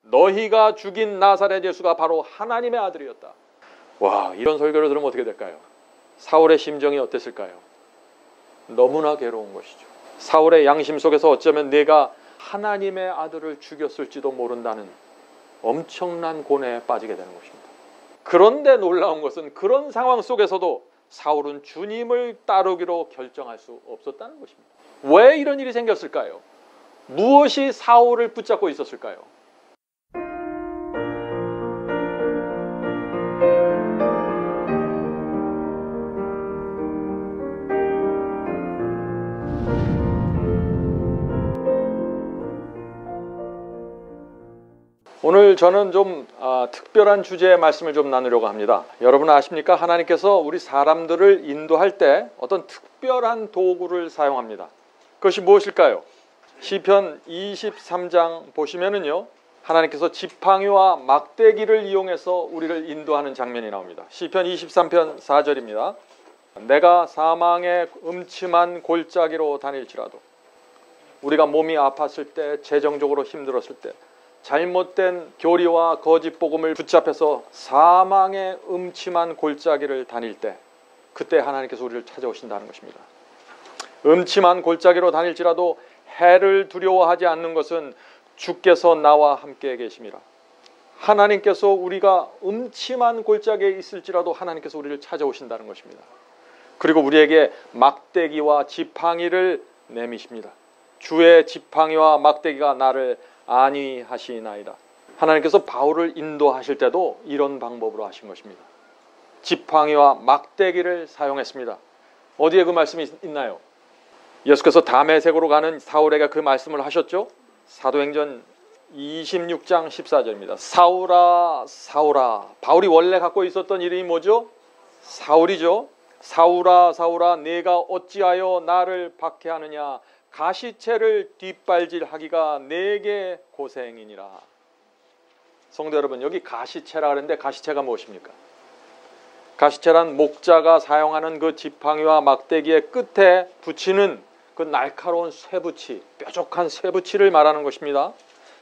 너희가 죽인 나사렛 예수가 바로 하나님의 아들이었다. 와, 이런 설교를 들으면 어떻게 될까요? 사울의 심정이 어땠을까요? 너무나 괴로운 것이죠. 사울의 양심 속에서 어쩌면 내가 하나님의 아들을 죽였을지도 모른다는 엄청난 고뇌에 빠지게 되는 것입니다. 그런데 놀라운 것은 그런 상황 속에서도 사울은 주님을 따르기로 결정할 수 없었다는 것입니다. 왜 이런 일이 생겼을까요? 무엇이 사울을 붙잡고 있었을까요? 오늘 저는 좀 특별한 주제의 말씀을 좀 나누려고 합니다. 여러분 아십니까? 하나님께서 우리 사람들을 인도할 때 어떤 특별한 도구를 사용합니다. 그것이 무엇일까요? 시편 23장 보시면은요, 하나님께서 지팡이와 막대기를 이용해서 우리를 인도하는 장면이 나옵니다. 시편 23편 4절입니다. 내가 사망의 음침한 골짜기로 다닐지라도, 우리가 몸이 아팠을 때, 재정적으로 힘들었을 때, 잘못된 교리와 거짓 복음을 붙잡혀서 사망의 음침한 골짜기를 다닐 때, 그때 하나님께서 우리를 찾아오신다는 것입니다. 음침한 골짜기로 다닐지라도 해를 두려워하지 않는 것은 주께서 나와 함께 계심이라. 하나님께서 우리가 음침한 골짜기에 있을지라도 하나님께서 우리를 찾아오신다는 것입니다. 그리고 우리에게 막대기와 지팡이를 내미십니다. 주의 지팡이와 막대기가 나를 안위하시나이다. 하나님께서 바울을 인도하실 때도 이런 방법으로 하신 것입니다. 지팡이와 막대기를 사용했습니다. 어디에 그 말씀이 있나요? 예수께서 다메섹으로 가는 사울에게 그 말씀을 하셨죠. 사도행전 26장 14절입니다. 사울아 사울아. 바울이 원래 갖고 있었던 이름이 뭐죠? 사울이죠. 사울아 사울아 네가 어찌하여 나를 박해하느냐. 가시채를 뒷발질하기가 내게 고생이니라. 성도 여러분, 여기 가시채라 그랬는데 가시채가 무엇입니까? 가시채란 목자가 사용하는 그 지팡이와 막대기의 끝에 붙이는 그 날카로운 쇠붙이, 뾰족한 쇠붙이를 말하는 것입니다.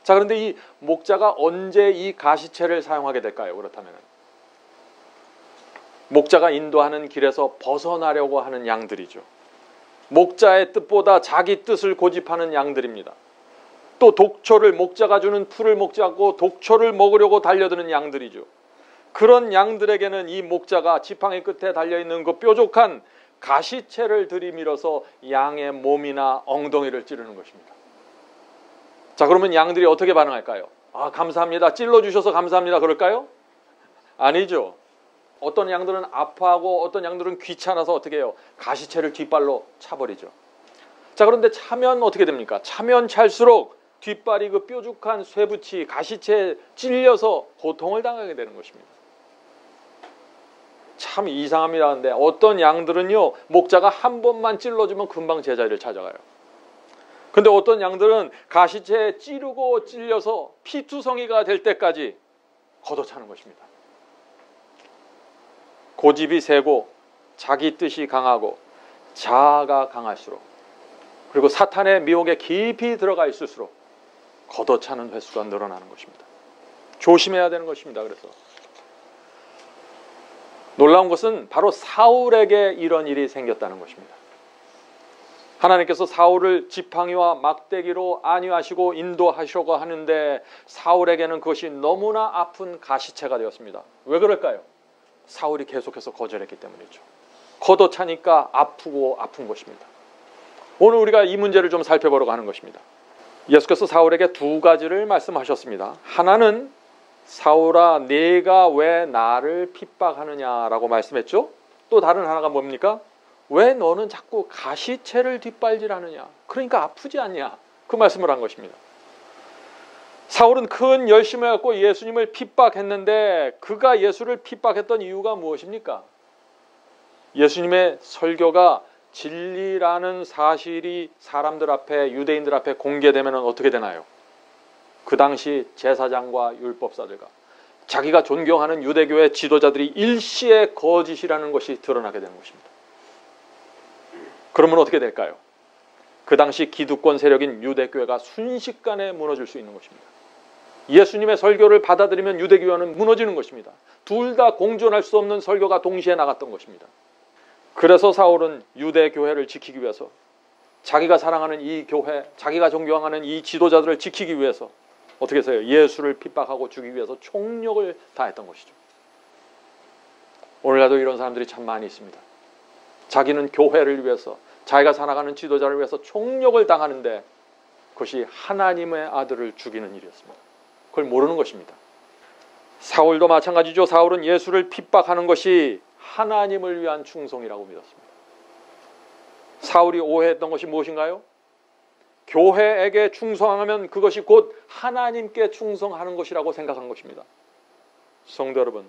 자, 그런데 이 목자가 언제 이 가시채를 사용하게 될까요? 그렇다면 목자가 인도하는 길에서 벗어나려고 하는 양들이죠. 목자의 뜻보다 자기 뜻을 고집하는 양들입니다. 또 독초를, 목자가 주는 풀을 먹지 않고 독초를 먹으려고 달려드는 양들이죠. 그런 양들에게는 이 목자가 지팡이 끝에 달려있는 그 뾰족한 가시채를 들이밀어서 양의 몸이나 엉덩이를 찌르는 것입니다. 자, 그러면 양들이 어떻게 반응할까요? 아, 감사합니다. 찔러주셔서 감사합니다. 그럴까요? 아니죠. 어떤 양들은 아파하고 어떤 양들은 귀찮아서 어떻게 해요? 가시채를 뒷발로 차버리죠. 자, 그런데 차면 어떻게 됩니까? 차면 찰수록 뒷발이 그 뾰족한 쇠붙이 가시채에 찔려서 고통을 당하게 되는 것입니다. 참 이상합니다. 근데 어떤 양들은요, 목자가 한 번만 찔러주면 금방 제자리를 찾아가요. 근데 어떤 양들은 가시채에 찌르고 찔려서 피투성이가 될 때까지 걷어차는 것입니다. 고집이 세고 자기 뜻이 강하고 자아가 강할수록, 그리고 사탄의 미혹에 깊이 들어가 있을수록 걷어차는 횟수가 늘어나는 것입니다. 조심해야 되는 것입니다. 그래서 놀라운 것은 바로 사울에게 이런 일이 생겼다는 것입니다. 하나님께서 사울을 지팡이와 막대기로 안위하시고 인도하시려고 하는데 사울에게는 그것이 너무나 아픈 가시채가 되었습니다. 왜 그럴까요? 사울이 계속해서 거절했기 때문이죠. 걷어차니까 아프고 아픈 것입니다. 오늘 우리가 이 문제를 좀 살펴보려고 하는 것입니다. 예수께서 사울에게 두 가지를 말씀하셨습니다. 하나는 사울아 네가 왜 나를 핍박하느냐라고 말씀했죠. 또 다른 하나가 뭡니까? 왜 너는 자꾸 가시채를 뒷발질하느냐. 그러니까 아프지 않냐. 그 말씀을 한 것입니다. 사울은 큰 열심을 갖고 예수님을 핍박했는데 그가 예수를 핍박했던 이유가 무엇입니까? 예수님의 설교가 진리라는 사실이 사람들 앞에, 유대인들 앞에 공개되면 어떻게 되나요? 그 당시 제사장과 율법사들과 자기가 존경하는 유대교의 지도자들이 일시에 거짓이라는 것이 드러나게 되는 것입니다. 그러면 어떻게 될까요? 그 당시 기득권 세력인 유대교회가 순식간에 무너질 수 있는 것입니다. 예수님의 설교를 받아들이면 유대교회는 무너지는 것입니다. 둘 다 공존할 수 없는 설교가 동시에 나갔던 것입니다. 그래서 사울은 유대교회를 지키기 위해서, 자기가 사랑하는 이 교회, 자기가 존경하는 이 지도자들을 지키기 위해서 어떻게 해서요? 예수를 핍박하고 죽이기 위해서 총력을 다했던 것이죠. 오늘날도 이런 사람들이 참 많이 있습니다. 자기는 교회를 위해서, 자기가 살아가는 지도자를 위해서 총력을 당하는데 그것이 하나님의 아들을 죽이는 일이었습니다. 그걸 모르는 것입니다. 사울도 마찬가지죠. 사울은 예수를 핍박하는 것이 하나님을 위한 충성이라고 믿었습니다. 사울이 오해했던 것이 무엇인가요? 교회에게 충성하면 그것이 곧 하나님께 충성하는 것이라고 생각한 것입니다. 성도 여러분,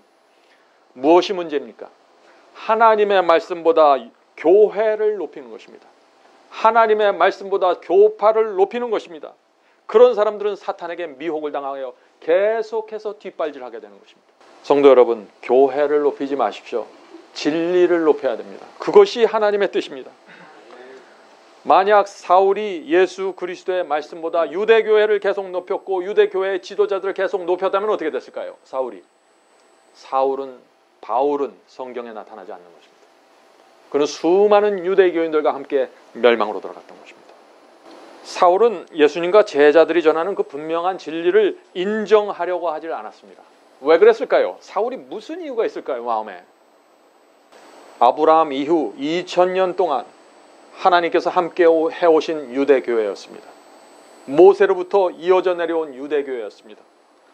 무엇이 문제입니까? 하나님의 말씀보다 교회를 높이는 것입니다. 하나님의 말씀보다 교파를 높이는 것입니다. 그런 사람들은 사탄에게 미혹을 당하여 계속해서 뒷발질하게 되는 것입니다. 성도 여러분, 교회를 높이지 마십시오. 진리를 높여야 됩니다. 그것이 하나님의 뜻입니다. 만약 사울이 예수 그리스도의 말씀보다 유대교회를 계속 높였고 유대교회의 지도자들을 계속 높였다면 어떻게 됐을까요? 바울은 성경에 나타나지 않는 것입니다. 그는 수많은 유대교인들과 함께 멸망으로 돌아갔던 것입니다. 사울은 예수님과 제자들이 전하는 그 분명한 진리를 인정하려고 하질 않았습니다. 왜 그랬을까요? 사울이 무슨 이유가 있을까요? 마음에. 아브라함 이후 2000년 동안 하나님께서 함께 해오신 유대교회였습니다. 모세로부터 이어져 내려온 유대교회였습니다.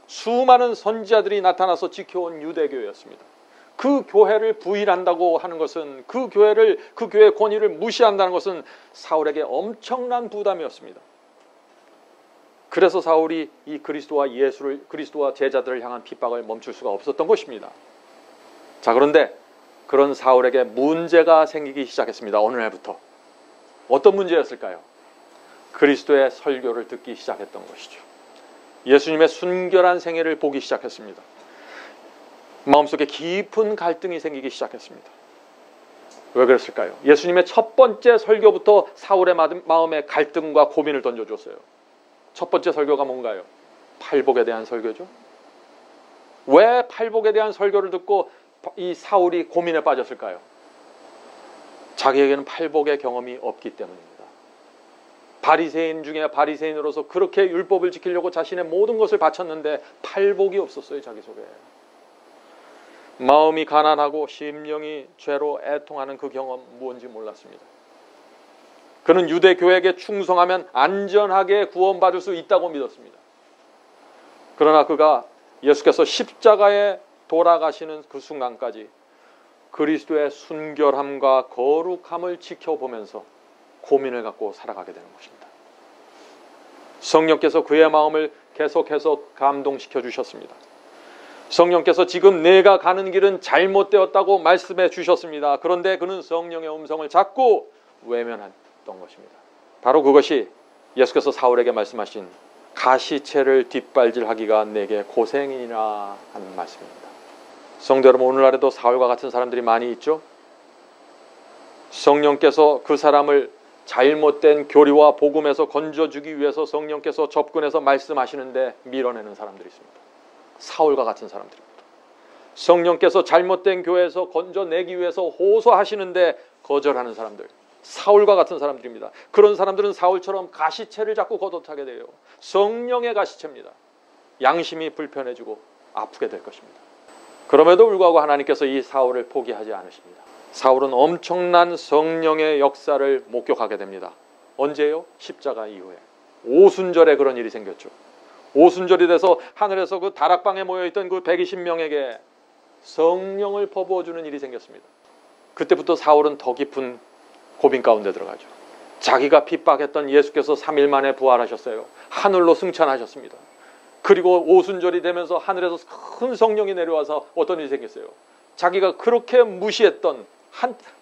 수많은 선지자들이 나타나서 지켜온 유대교회였습니다. 그 교회를 부인한다고 하는 것은, 그 교회의 권위를 무시한다는 것은 사울에게 엄청난 부담이었습니다. 그래서 사울이 이 그리스도와 제자들을 향한 핍박을 멈출 수가 없었던 것입니다. 자, 그런데 그런 사울에게 문제가 생기기 시작했습니다. 어느 날부터. 어떤 문제였을까요? 그리스도의 설교를 듣기 시작했던 것이죠. 예수님의 순결한 생애를 보기 시작했습니다. 마음속에 깊은 갈등이 생기기 시작했습니다. 왜 그랬을까요? 예수님의 첫 번째 설교부터 사울의 마음에 갈등과 고민을 던져줬어요. 첫 번째 설교가 뭔가요? 팔복에 대한 설교죠. 왜 팔복에 대한 설교를 듣고 이 사울이 고민에 빠졌을까요? 자기에게는 팔복의 경험이 없기 때문입니다. 바리새인 중에 바리새인으로서 그렇게 율법을 지키려고 자신의 모든 것을 바쳤는데 팔복이 없었어요. 자기 속에. 마음이 가난하고 심령이 죄로 애통하는 그 경험 무엇인지 몰랐습니다. 그는 유대교회에게 충성하면 안전하게 구원받을 수 있다고 믿었습니다. 그러나 그가 예수께서 십자가에 돌아가시는 그 순간까지 그리스도의 순결함과 거룩함을 지켜보면서 고민을 갖고 살아가게 되는 것입니다. 성령께서 그의 마음을 계속해서 감동시켜 주셨습니다. 성령께서 지금 내가 가는 길은 잘못되었다고 말씀해 주셨습니다. 그런데 그는 성령의 음성을 자꾸 외면했던 것입니다. 바로 그것이 예수께서 사울에게 말씀하신 가시채를 뒷발질하기가 내게 고생이라 하는 말씀입니다. 성도 여러분, 오늘날에도 사울과 같은 사람들이 많이 있죠. 성령께서 그 사람을 잘못된 교리와 복음에서 건져주기 위해서 성령께서 접근해서 말씀하시는데 밀어내는 사람들이 있습니다. 사울과 같은 사람들입니다. 성령께서 잘못된 교회에서 건져내기 위해서 호소하시는데 거절하는 사람들, 사울과 같은 사람들입니다. 그런 사람들은 사울처럼 가시채를 자꾸 걷어차게 돼요. 성령의 가시채입니다. 양심이 불편해지고 아프게 될 것입니다. 그럼에도 불구하고 하나님께서 이 사울을 포기하지 않으십니다. 사울은 엄청난 성령의 역사를 목격하게 됩니다. 언제요? 십자가 이후에. 오순절에 그런 일이 생겼죠. 오순절이 돼서 하늘에서 그 다락방에 모여있던 그 120명에게 성령을 퍼부어주는 일이 생겼습니다. 그때부터 사울은 더 깊은 고민 가운데 들어가죠. 자기가 핍박했던 예수께서 3일 만에 부활하셨어요. 하늘로 승천하셨습니다. 그리고 오순절이 되면서 하늘에서 큰 성령이 내려와서 어떤 일이 생겼어요? 자기가 그렇게 무시했던,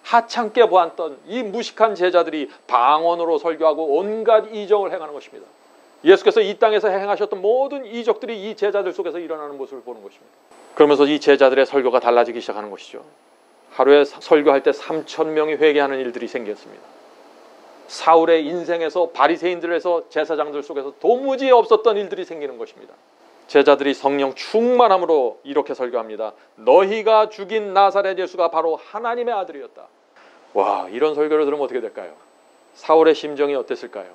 하찮게 보았던 이 무식한 제자들이 방언으로 설교하고 온갖 이적을 행하는 것입니다. 예수께서 이 땅에서 행하셨던 모든 이적들이 이 제자들 속에서 일어나는 모습을 보는 것입니다. 그러면서 이 제자들의 설교가 달라지기 시작하는 것이죠. 하루에 설교할 때 3,000명이 회개하는 일들이 생겼습니다. 사울의 인생에서, 바리새인들에서, 제사장들 속에서 도무지 없었던 일들이 생기는 것입니다. 제자들이 성령 충만함으로 이렇게 설교합니다. 너희가 죽인 나사렛 예수가 바로 하나님의 아들이었다. 와, 이런 설교를 들으면 어떻게 될까요? 사울의 심정이 어땠을까요?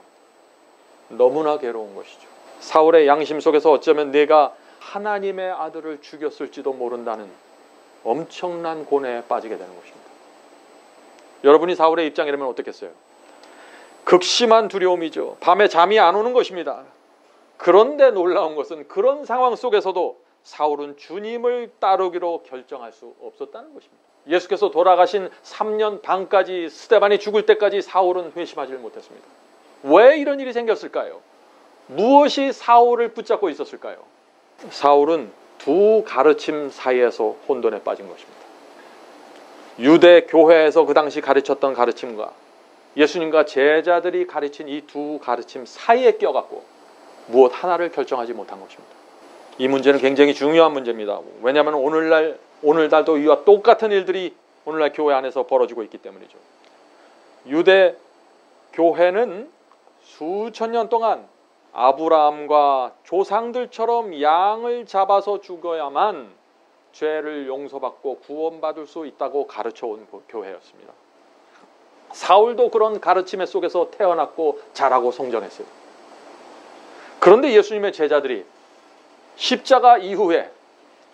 너무나 괴로운 것이죠. 사울의 양심 속에서 어쩌면 내가 하나님의 아들을 죽였을지도 모른다는 엄청난 고뇌에 빠지게 되는 것입니다. 여러분이 사울의 입장이라면 어떻겠어요? 극심한 두려움이죠. 밤에 잠이 안 오는 것입니다. 그런데 놀라운 것은 그런 상황 속에서도 사울은 주님을 따르기로 결정할 수 없었다는 것입니다. 예수께서 돌아가신 3년 반까지, 스데반이 죽을 때까지 사울은 회심하지 못했습니다. 왜 이런 일이 생겼을까요? 무엇이 사울을 붙잡고 있었을까요? 사울은 두 가르침 사이에서 혼돈에 빠진 것입니다. 유대 교회에서 그 당시 가르쳤던 가르침과 예수님과 제자들이 가르친 이 두 가르침 사이에 껴갖고 무엇 하나를 결정하지 못한 것입니다. 이 문제는 굉장히 중요한 문제입니다. 왜냐하면 오늘날도 이와 똑같은 일들이 오늘날 교회 안에서 벌어지고 있기 때문이죠. 유대 교회는 수천 년 동안 아브라함과 조상들처럼 양을 잡아서 죽어야만 죄를 용서받고 구원받을 수 있다고 가르쳐온 교회였습니다. 사울도 그런 가르침 속에서 태어났고 자라고 성장했어요. 그런데 예수님의 제자들이 십자가 이후에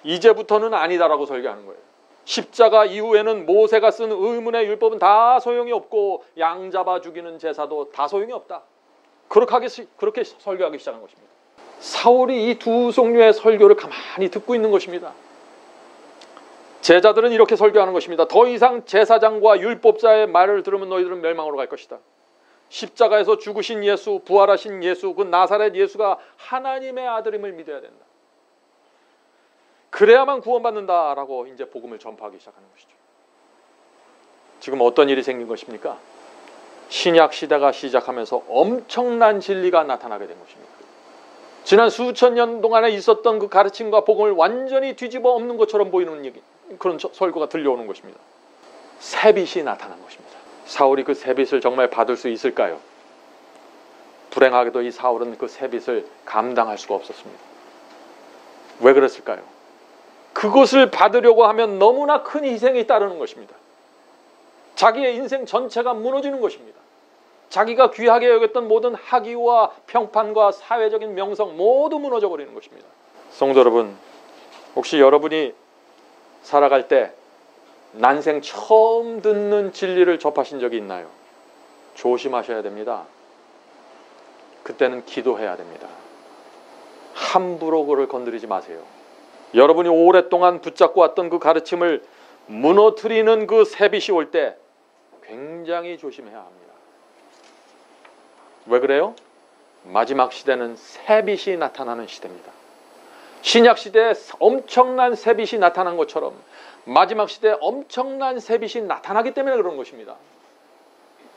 이제부터는 아니다라고 설교하는 거예요. 십자가 이후에는 모세가 쓴 의문의 율법은 다 소용이 없고 양 잡아 죽이는 제사도 다 소용이 없다. 그렇게 설교하기 시작한 것입니다. 사울이 이 두 종류의 설교를 가만히 듣고 있는 것입니다. 제자들은 이렇게 설교하는 것입니다. 더 이상 제사장과 율법자의 말을 들으면 너희들은 멸망으로 갈 것이다. 십자가에서 죽으신 예수, 부활하신 예수, 그 나사렛 예수가 하나님의 아들임을 믿어야 된다. 그래야만 구원받는다라고 이제 복음을 전파하기 시작하는 것이죠. 지금 어떤 일이 생긴 것입니까? 신약 시대가 시작하면서 엄청난 진리가 나타나게 된 것입니다. 지난 수천 년 동안에 있었던 그 가르침과 복음을 완전히 뒤집어 엎는 것처럼 보이는 얘기, 그런 설교가 들려오는 것입니다. 새빛이 나타난 것입니다. 사울이 그 새빛을 정말 받을 수 있을까요? 불행하게도 이 사울은 그 새빛을 감당할 수가 없었습니다. 왜 그랬을까요? 그것을 받으려고 하면 너무나 큰 희생이 따르는 것입니다. 자기의 인생 전체가 무너지는 것입니다. 자기가 귀하게 여겼던 모든 학위와 평판과 사회적인 명성 모두 무너져 버리는 것입니다. 성도 여러분, 혹시 여러분이 살아갈 때 난생 처음 듣는 진리를 접하신 적이 있나요? 조심하셔야 됩니다. 그때는 기도해야 됩니다. 함부로 그를 건드리지 마세요. 여러분이 오랫동안 붙잡고 왔던 그 가르침을 무너뜨리는 그 새빛이 올 때 굉장히 조심해야 합니다. 왜 그래요? 마지막 시대는 새빛이 나타나는 시대입니다. 신약 시대에 엄청난 새빛이 나타난 것처럼 마지막 시대에 엄청난 새빛이 나타나기 때문에 그런 것입니다.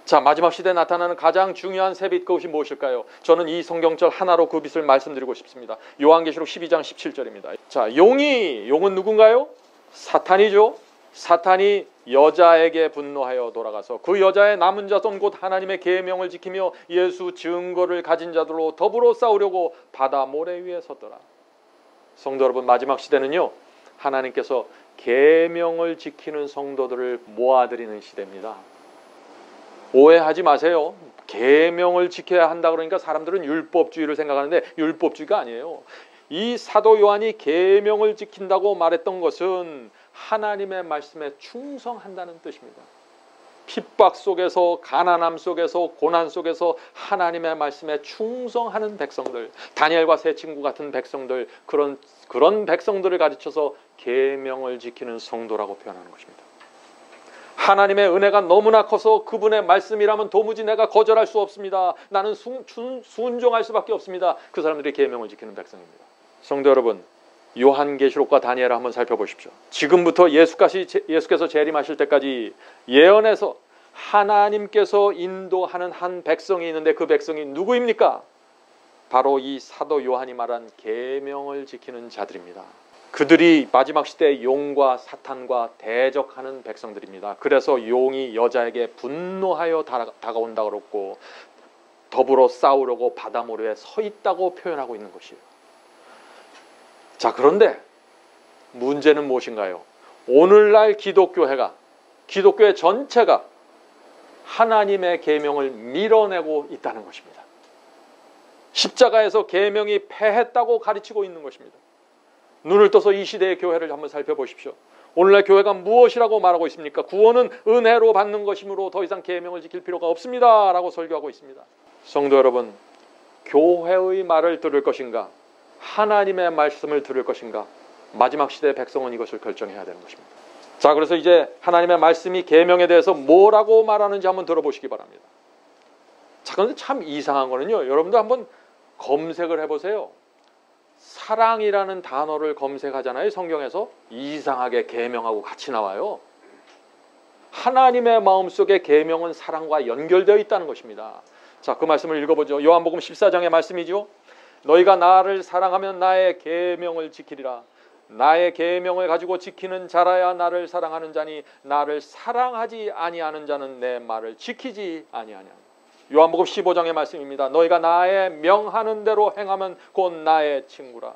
자, 마지막 시대에 나타나는 가장 중요한 새빛, 그것이 무엇일까요? 저는 이 성경절 하나로 그 빛을 말씀드리고 싶습니다. 요한계시록 12장 17절입니다. 자, 용은 누군가요? 사탄이죠. 사탄이 여자에게 분노하여 돌아가서 그 여자의 남은 자손 곧 하나님의 계명을 지키며 예수 증거를 가진 자들로 더불어 싸우려고 바다 모래 위에 섰더라. 성도 여러분, 마지막 시대는요, 하나님께서 계명을 지키는 성도들을 모아드리는 시대입니다. 오해하지 마세요. 계명을 지켜야 한다 그러니까 사람들은 율법주의를 생각하는데 율법주의가 아니에요. 이 사도 요한이 계명을 지킨다고 말했던 것은 하나님의 말씀에 충성한다는 뜻입니다. 핍박 속에서, 가난함 속에서, 고난 속에서 하나님의 말씀에 충성하는 백성들, 다니엘과 세 친구 같은 백성들, 그런 백성들을 가르쳐서 계명을 지키는 성도라고 표현하는 것입니다. 하나님의 은혜가 너무나 커서 그분의 말씀이라면 도무지 내가 거절할 수 없습니다. 나는 순종할 수밖에 없습니다. 그 사람들이 계명을 지키는 백성입니다. 성도 여러분, 요한계시록과 다니엘을 한번 살펴보십시오. 지금부터 예수께서 재림하실 때까지 예언에서 하나님께서 인도하는 한 백성이 있는데 그 백성이 누구입니까? 바로 이 사도 요한이 말한 계명을 지키는 자들입니다. 그들이 마지막 시대에 용과 사탄과 대적하는 백성들입니다. 그래서 용이 여자에게 분노하여 다가온다고 그랬고 더불어 싸우려고 바다 모래에 서 있다고 표현하고 있는 것이에요. 자, 그런데 문제는 무엇인가요? 오늘날 기독교회 전체가 하나님의 계명을 밀어내고 있다는 것입니다. 십자가에서 계명이 패했다고 가르치고 있는 것입니다. 눈을 떠서 이 시대의 교회를 한번 살펴보십시오. 오늘날 교회가 무엇이라고 말하고 있습니까? 구원은 은혜로 받는 것이므로 더 이상 계명을 지킬 필요가 없습니다 라고 설교하고 있습니다. 성도 여러분, 교회의 말을 들을 것인가, 하나님의 말씀을 들을 것인가, 마지막 시대의 백성은 이것을 결정해야 되는 것입니다. 자, 그래서 이제 하나님의 말씀이 계명에 대해서 뭐라고 말하는지 한번 들어보시기 바랍니다. 자, 그런데 참 이상한 거는요, 여러분들 한번 검색을 해보세요. 사랑이라는 단어를 검색하잖아요. 성경에서 이상하게 계명하고 같이 나와요. 하나님의 마음속에 계명은 사랑과 연결되어 있다는 것입니다. 자, 그 말씀을 읽어보죠. 요한복음 14장의 말씀이죠. 너희가 나를 사랑하면 나의 계명을 지키리라. 나의 계명을 가지고 지키는 자라야 나를 사랑하는 자니 나를 사랑하지 아니하는 자는 내 말을 지키지 아니하냐. 요한복음 15장의 말씀입니다. 너희가 나의 명하는 대로 행하면 곧 나의 친구라.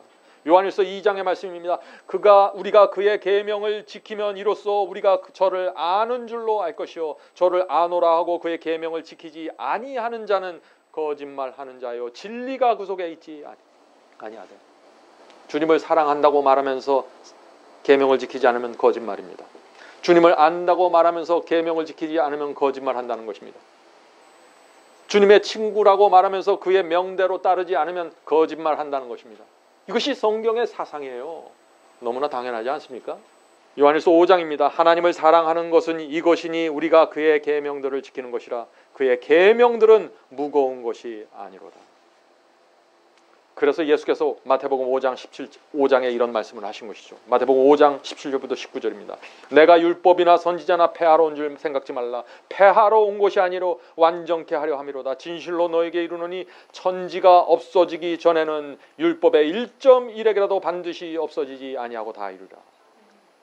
요한일서 2장의 말씀입니다. 우리가 그의 계명을 지키면 이로써 우리가 저를 아는 줄로 알 것이요 저를 아노라 하고 그의 계명을 지키지 아니하는 자는 거짓말하는 자요 진리가 그 속에 있지 아니하되. 주님을 사랑한다고 말하면서 계명을 지키지 않으면 거짓말입니다. 주님을 안다고 말하면서 계명을 지키지 않으면 거짓말한다는 것입니다. 주님의 친구라고 말하면서 그의 명대로 따르지 않으면 거짓말한다는 것입니다. 이것이 성경의 사상이에요. 너무나 당연하지 않습니까? 요한일서 5장입니다. 하나님을 사랑하는 것은 이것이니 우리가 그의 계명들을 지키는 것이라. 그의 계명들은 무거운 것이 아니로다. 그래서 예수께서 마태복음 5장에 이런 말씀을 하신 것이죠. 마태복음 5장 17절부터 19절입니다. 내가 율법이나 선지자나 폐하러 온 줄 생각지 말라. 폐하러 온 것이 아니로 완전케 하려 함이로다. 진실로 너에게 이르노니 천지가 없어지기 전에는 율법의 1.1액이라도 반드시 없어지지 아니하고 다 이루라.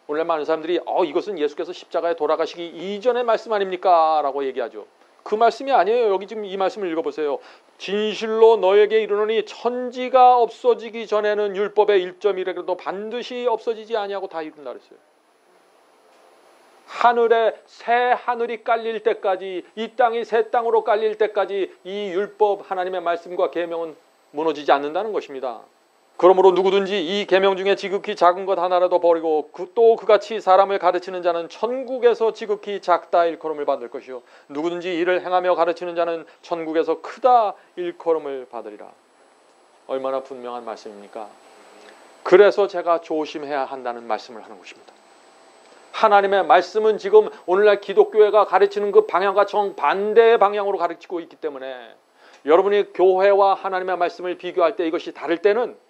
원래 많은 사람들이 이것은 예수께서 십자가에 돌아가시기 이전의 말씀 아닙니까? 라고 얘기하죠. 그 말씀이 아니에요. 여기 지금 이 말씀을 읽어보세요. 진실로 너에게 이르노니 천지가 없어지기 전에는 율법의 1.1액이라도 반드시 없어지지 아니하고 다 이룬다 그랬어요. 하늘에 새 하늘이 깔릴 때까지, 이 땅이 새 땅으로 깔릴 때까지 이 율법 하나님의 말씀과 계명은 무너지지 않는다는 것입니다. 그러므로 누구든지 이 계명 중에 지극히 작은 것 하나라도 버리고 또 그같이 사람을 가르치는 자는 천국에서 지극히 작다 일컬음을 받을 것이요 누구든지 이를 행하며 가르치는 자는 천국에서 크다 일컬음을 받으리라. 얼마나 분명한 말씀입니까? 그래서 제가 조심해야 한다는 말씀을 하는 것입니다. 하나님의 말씀은 지금 오늘날 기독교회가 가르치는 그 방향과 정반대의 방향으로 가르치고 있기 때문에 여러분이 교회와 하나님의 말씀을 비교할 때 이것이 다를 때는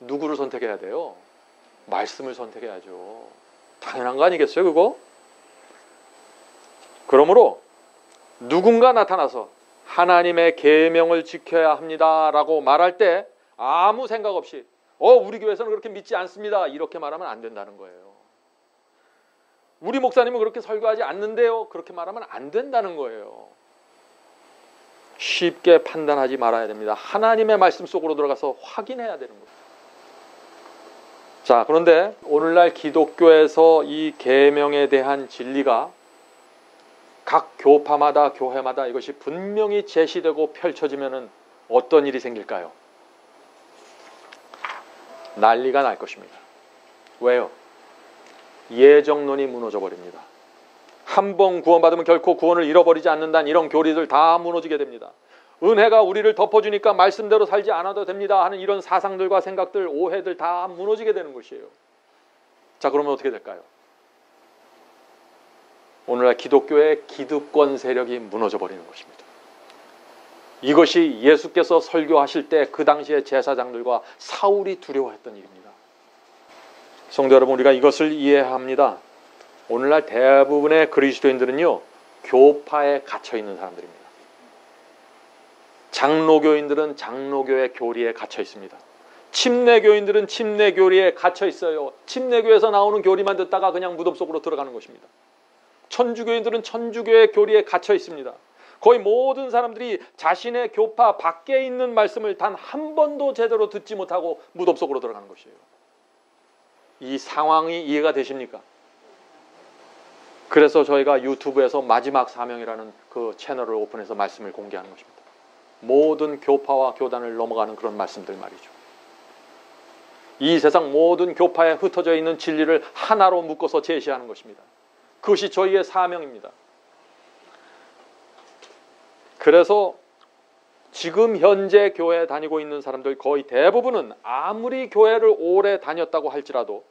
누구를 선택해야 돼요? 말씀을 선택해야죠. 당연한 거 아니겠어요, 그거? 그러므로 누군가 나타나서 하나님의 계명을 지켜야 합니다라고 말할 때 아무 생각 없이 우리 교회에서는 그렇게 믿지 않습니다. 이렇게 말하면 안 된다는 거예요. 우리 목사님은 그렇게 설교하지 않는데요. 그렇게 말하면 안 된다는 거예요. 쉽게 판단하지 말아야 됩니다. 하나님의 말씀 속으로 들어가서 확인해야 되는 거예요. 자, 그런데 오늘날 기독교에서 이 계명에 대한 진리가 각 교파마다 교회마다 이것이 분명히 제시되고 펼쳐지면은 어떤 일이 생길까요? 난리가 날 것입니다. 왜요? 예정론이 무너져 버립니다. 한 번 구원받으면 결코 구원을 잃어버리지 않는다는 이런 교리들 다 무너지게 됩니다. 은혜가 우리를 덮어주니까 말씀대로 살지 않아도 됩니다 하는 이런 사상들과 생각들, 오해들 다 무너지게 되는 것이에요. 자, 그러면 어떻게 될까요? 오늘날 기독교의 기득권 세력이 무너져 버리는 것입니다. 이것이 예수께서 설교하실 때 그 당시의 제사장들과 사울이 두려워했던 일입니다. 성도 여러분, 우리가 이것을 이해해야 합니다. 오늘날 대부분의 그리스도인들은요, 교파에 갇혀 있는 사람들입니다. 장로교인들은 장로교의 교리에 갇혀 있습니다. 침례교인들은 침례 교리에 갇혀 있어요. 침례교에서 나오는 교리만 듣다가 그냥 무덤 속으로 들어가는 것입니다. 천주교인들은 천주교의 교리에 갇혀 있습니다. 거의 모든 사람들이 자신의 교파 밖에 있는 말씀을 단 한 번도 제대로 듣지 못하고 무덤 속으로 들어가는 것이에요. 이 상황이 이해가 되십니까? 그래서 저희가 유튜브에서 마지막 사명이라는 그 채널을 오픈해서 말씀을 공개하는 것입니다. 모든 교파와 교단을 넘어가는 그런 말씀들 말이죠. 이 세상 모든 교파에 흩어져 있는 진리를 하나로 묶어서 제시하는 것입니다. 그것이 저희의 사명입니다. 그래서 지금 현재 교회에 다니고 있는 사람들 거의 대부분은 아무리 교회를 오래 다녔다고 할지라도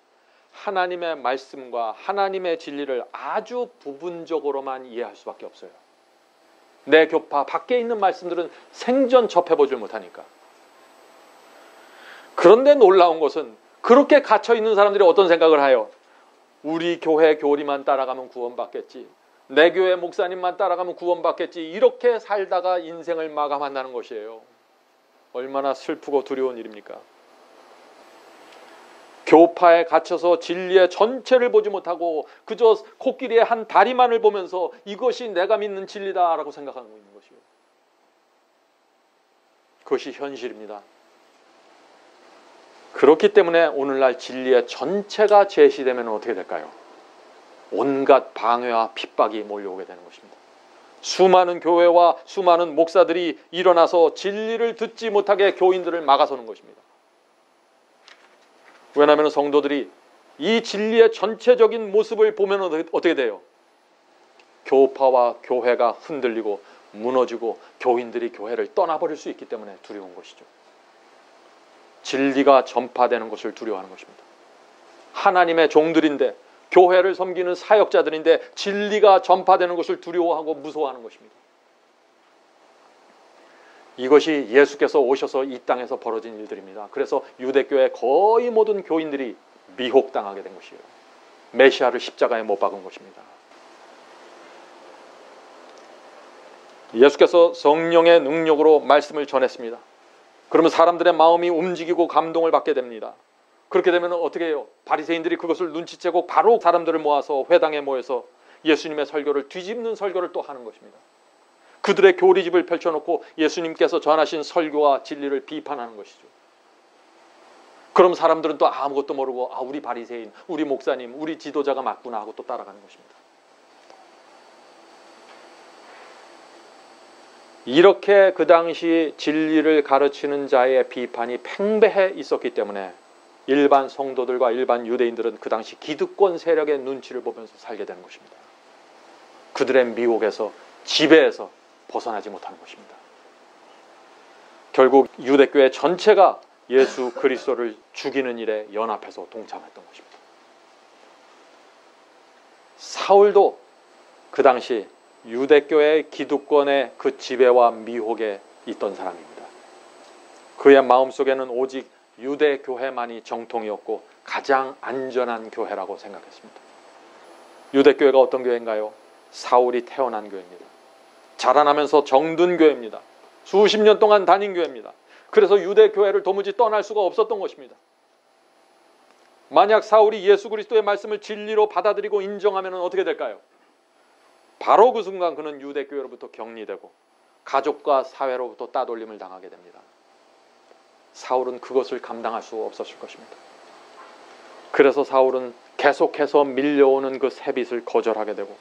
하나님의 말씀과 하나님의 진리를 아주 부분적으로만 이해할 수밖에 없어요. 내 교파 밖에 있는 말씀들은 생전 접해보질 못하니까. 그런데 놀라운 것은 그렇게 갇혀있는 사람들이 어떤 생각을 해요? 우리 교회 교리만 따라가면 구원받겠지, 내 교회 목사님만 따라가면 구원받겠지, 이렇게 살다가 인생을 마감한다는 것이에요. 얼마나 슬프고 두려운 일입니까? 교파에 갇혀서 진리의 전체를 보지 못하고 그저 코끼리의 한 다리만을 보면서 이것이 내가 믿는 진리다라고 생각하고 있는 것이요. 그것이 현실입니다. 그렇기 때문에 오늘날 진리의 전체가 제시되면 어떻게 될까요? 온갖 방해와 핍박이 몰려오게 되는 것입니다. 수많은 교회와 수많은 목사들이 일어나서 진리를 듣지 못하게 교인들을 막아서는 것입니다. 왜냐하면 성도들이 이 진리의 전체적인 모습을 보면 어떻게 돼요? 교파와 교회가 흔들리고 무너지고 교인들이 교회를 떠나버릴 수 있기 때문에 두려운 것이죠. 진리가 전파되는 것을 두려워하는 것입니다. 하나님의 종들인데, 교회를 섬기는 사역자들인데 진리가 전파되는 것을 두려워하고 무서워하는 것입니다. 이것이 예수께서 오셔서 이 땅에서 벌어진 일들입니다. 그래서 유대교회 거의 모든 교인들이 미혹당하게 된 것이에요. 메시아를 십자가에 못 박은 것입니다. 예수께서 성령의 능력으로 말씀을 전했습니다. 그러면 사람들의 마음이 움직이고 감동을 받게 됩니다. 그렇게 되면 어떻게 해요? 바리새인들이 그것을 눈치채고 바로 사람들을 모아서 회당에 모여서 예수님의 설교를 뒤집는 설교를 또 하는 것입니다. 그들의 교리집을 펼쳐놓고 예수님께서 전하신 설교와 진리를 비판하는 것이죠. 그럼 사람들은 또 아무것도 모르고 우리 바리새인, 우리 목사님, 우리 지도자가 맞구나 하고 또 따라가는 것입니다. 이렇게 그 당시 진리를 가르치는 자의 비판이 팽배해 있었기 때문에 일반 성도들과 일반 유대인들은 그 당시 기득권 세력의 눈치를 보면서 살게 되는 것입니다. 그들의 미혹에서, 지배에서 벗어나지 못하는 것입니다. 결국 유대교회 전체가 예수 그리스도를 죽이는 일에 연합해서 동참했던 것입니다. 사울도 그 당시 유대교회 기득권의 그 지배와 미혹에 있던 사람입니다. 그의 마음속에는 오직 유대교회만이 정통이었고 가장 안전한 교회라고 생각했습니다. 유대교회가 어떤 교회인가요? 사울이 태어난 교회입니다. 자라나면서 정든 교회입니다. 수십 년 동안 다닌 교회입니다. 그래서 유대교회를 도무지 떠날 수가 없었던 것입니다. 만약 사울이 예수 그리스도의 말씀을 진리로 받아들이고 인정하면 어떻게 될까요? 바로 그 순간 그는 유대교회로부터 격리되고 가족과 사회로부터 따돌림을 당하게 됩니다. 사울은 그것을 감당할 수 없었을 것입니다. 그래서 사울은 계속해서 밀려오는 그 세빛을 거절하게 되고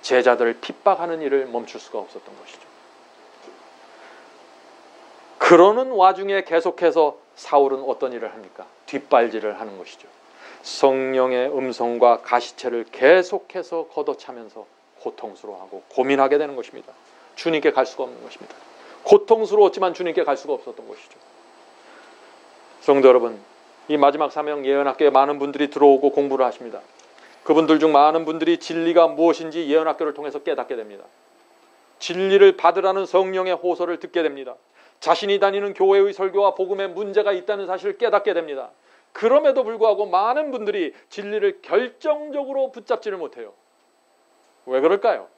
제자들을 핍박하는 일을 멈출 수가 없었던 것이죠. 그러는 와중에 계속해서 사울은 어떤 일을 합니까? 뒷발질을 하는 것이죠. 성령의 음성과 가시체를 계속해서 걷어차면서 고통스러워하고 고민하게 되는 것입니다. 주님께 갈 수가 없는 것입니다. 고통스러웠지만 주님께 갈 수가 없었던 것이죠. 성도 여러분, 이 마지막 사명 예언학교에 많은 분들이 들어오고 공부를 하십니다. 그분들 중 많은 분들이 진리가 무엇인지 예언학교를 통해서 깨닫게 됩니다. 진리를 받으라는 성령의 호소를 듣게 됩니다. 자신이 다니는 교회의 설교와 복음에 문제가 있다는 사실을 깨닫게 됩니다. 그럼에도 불구하고 많은 분들이 진리를 결정적으로 붙잡지를 못해요. 왜 그럴까요?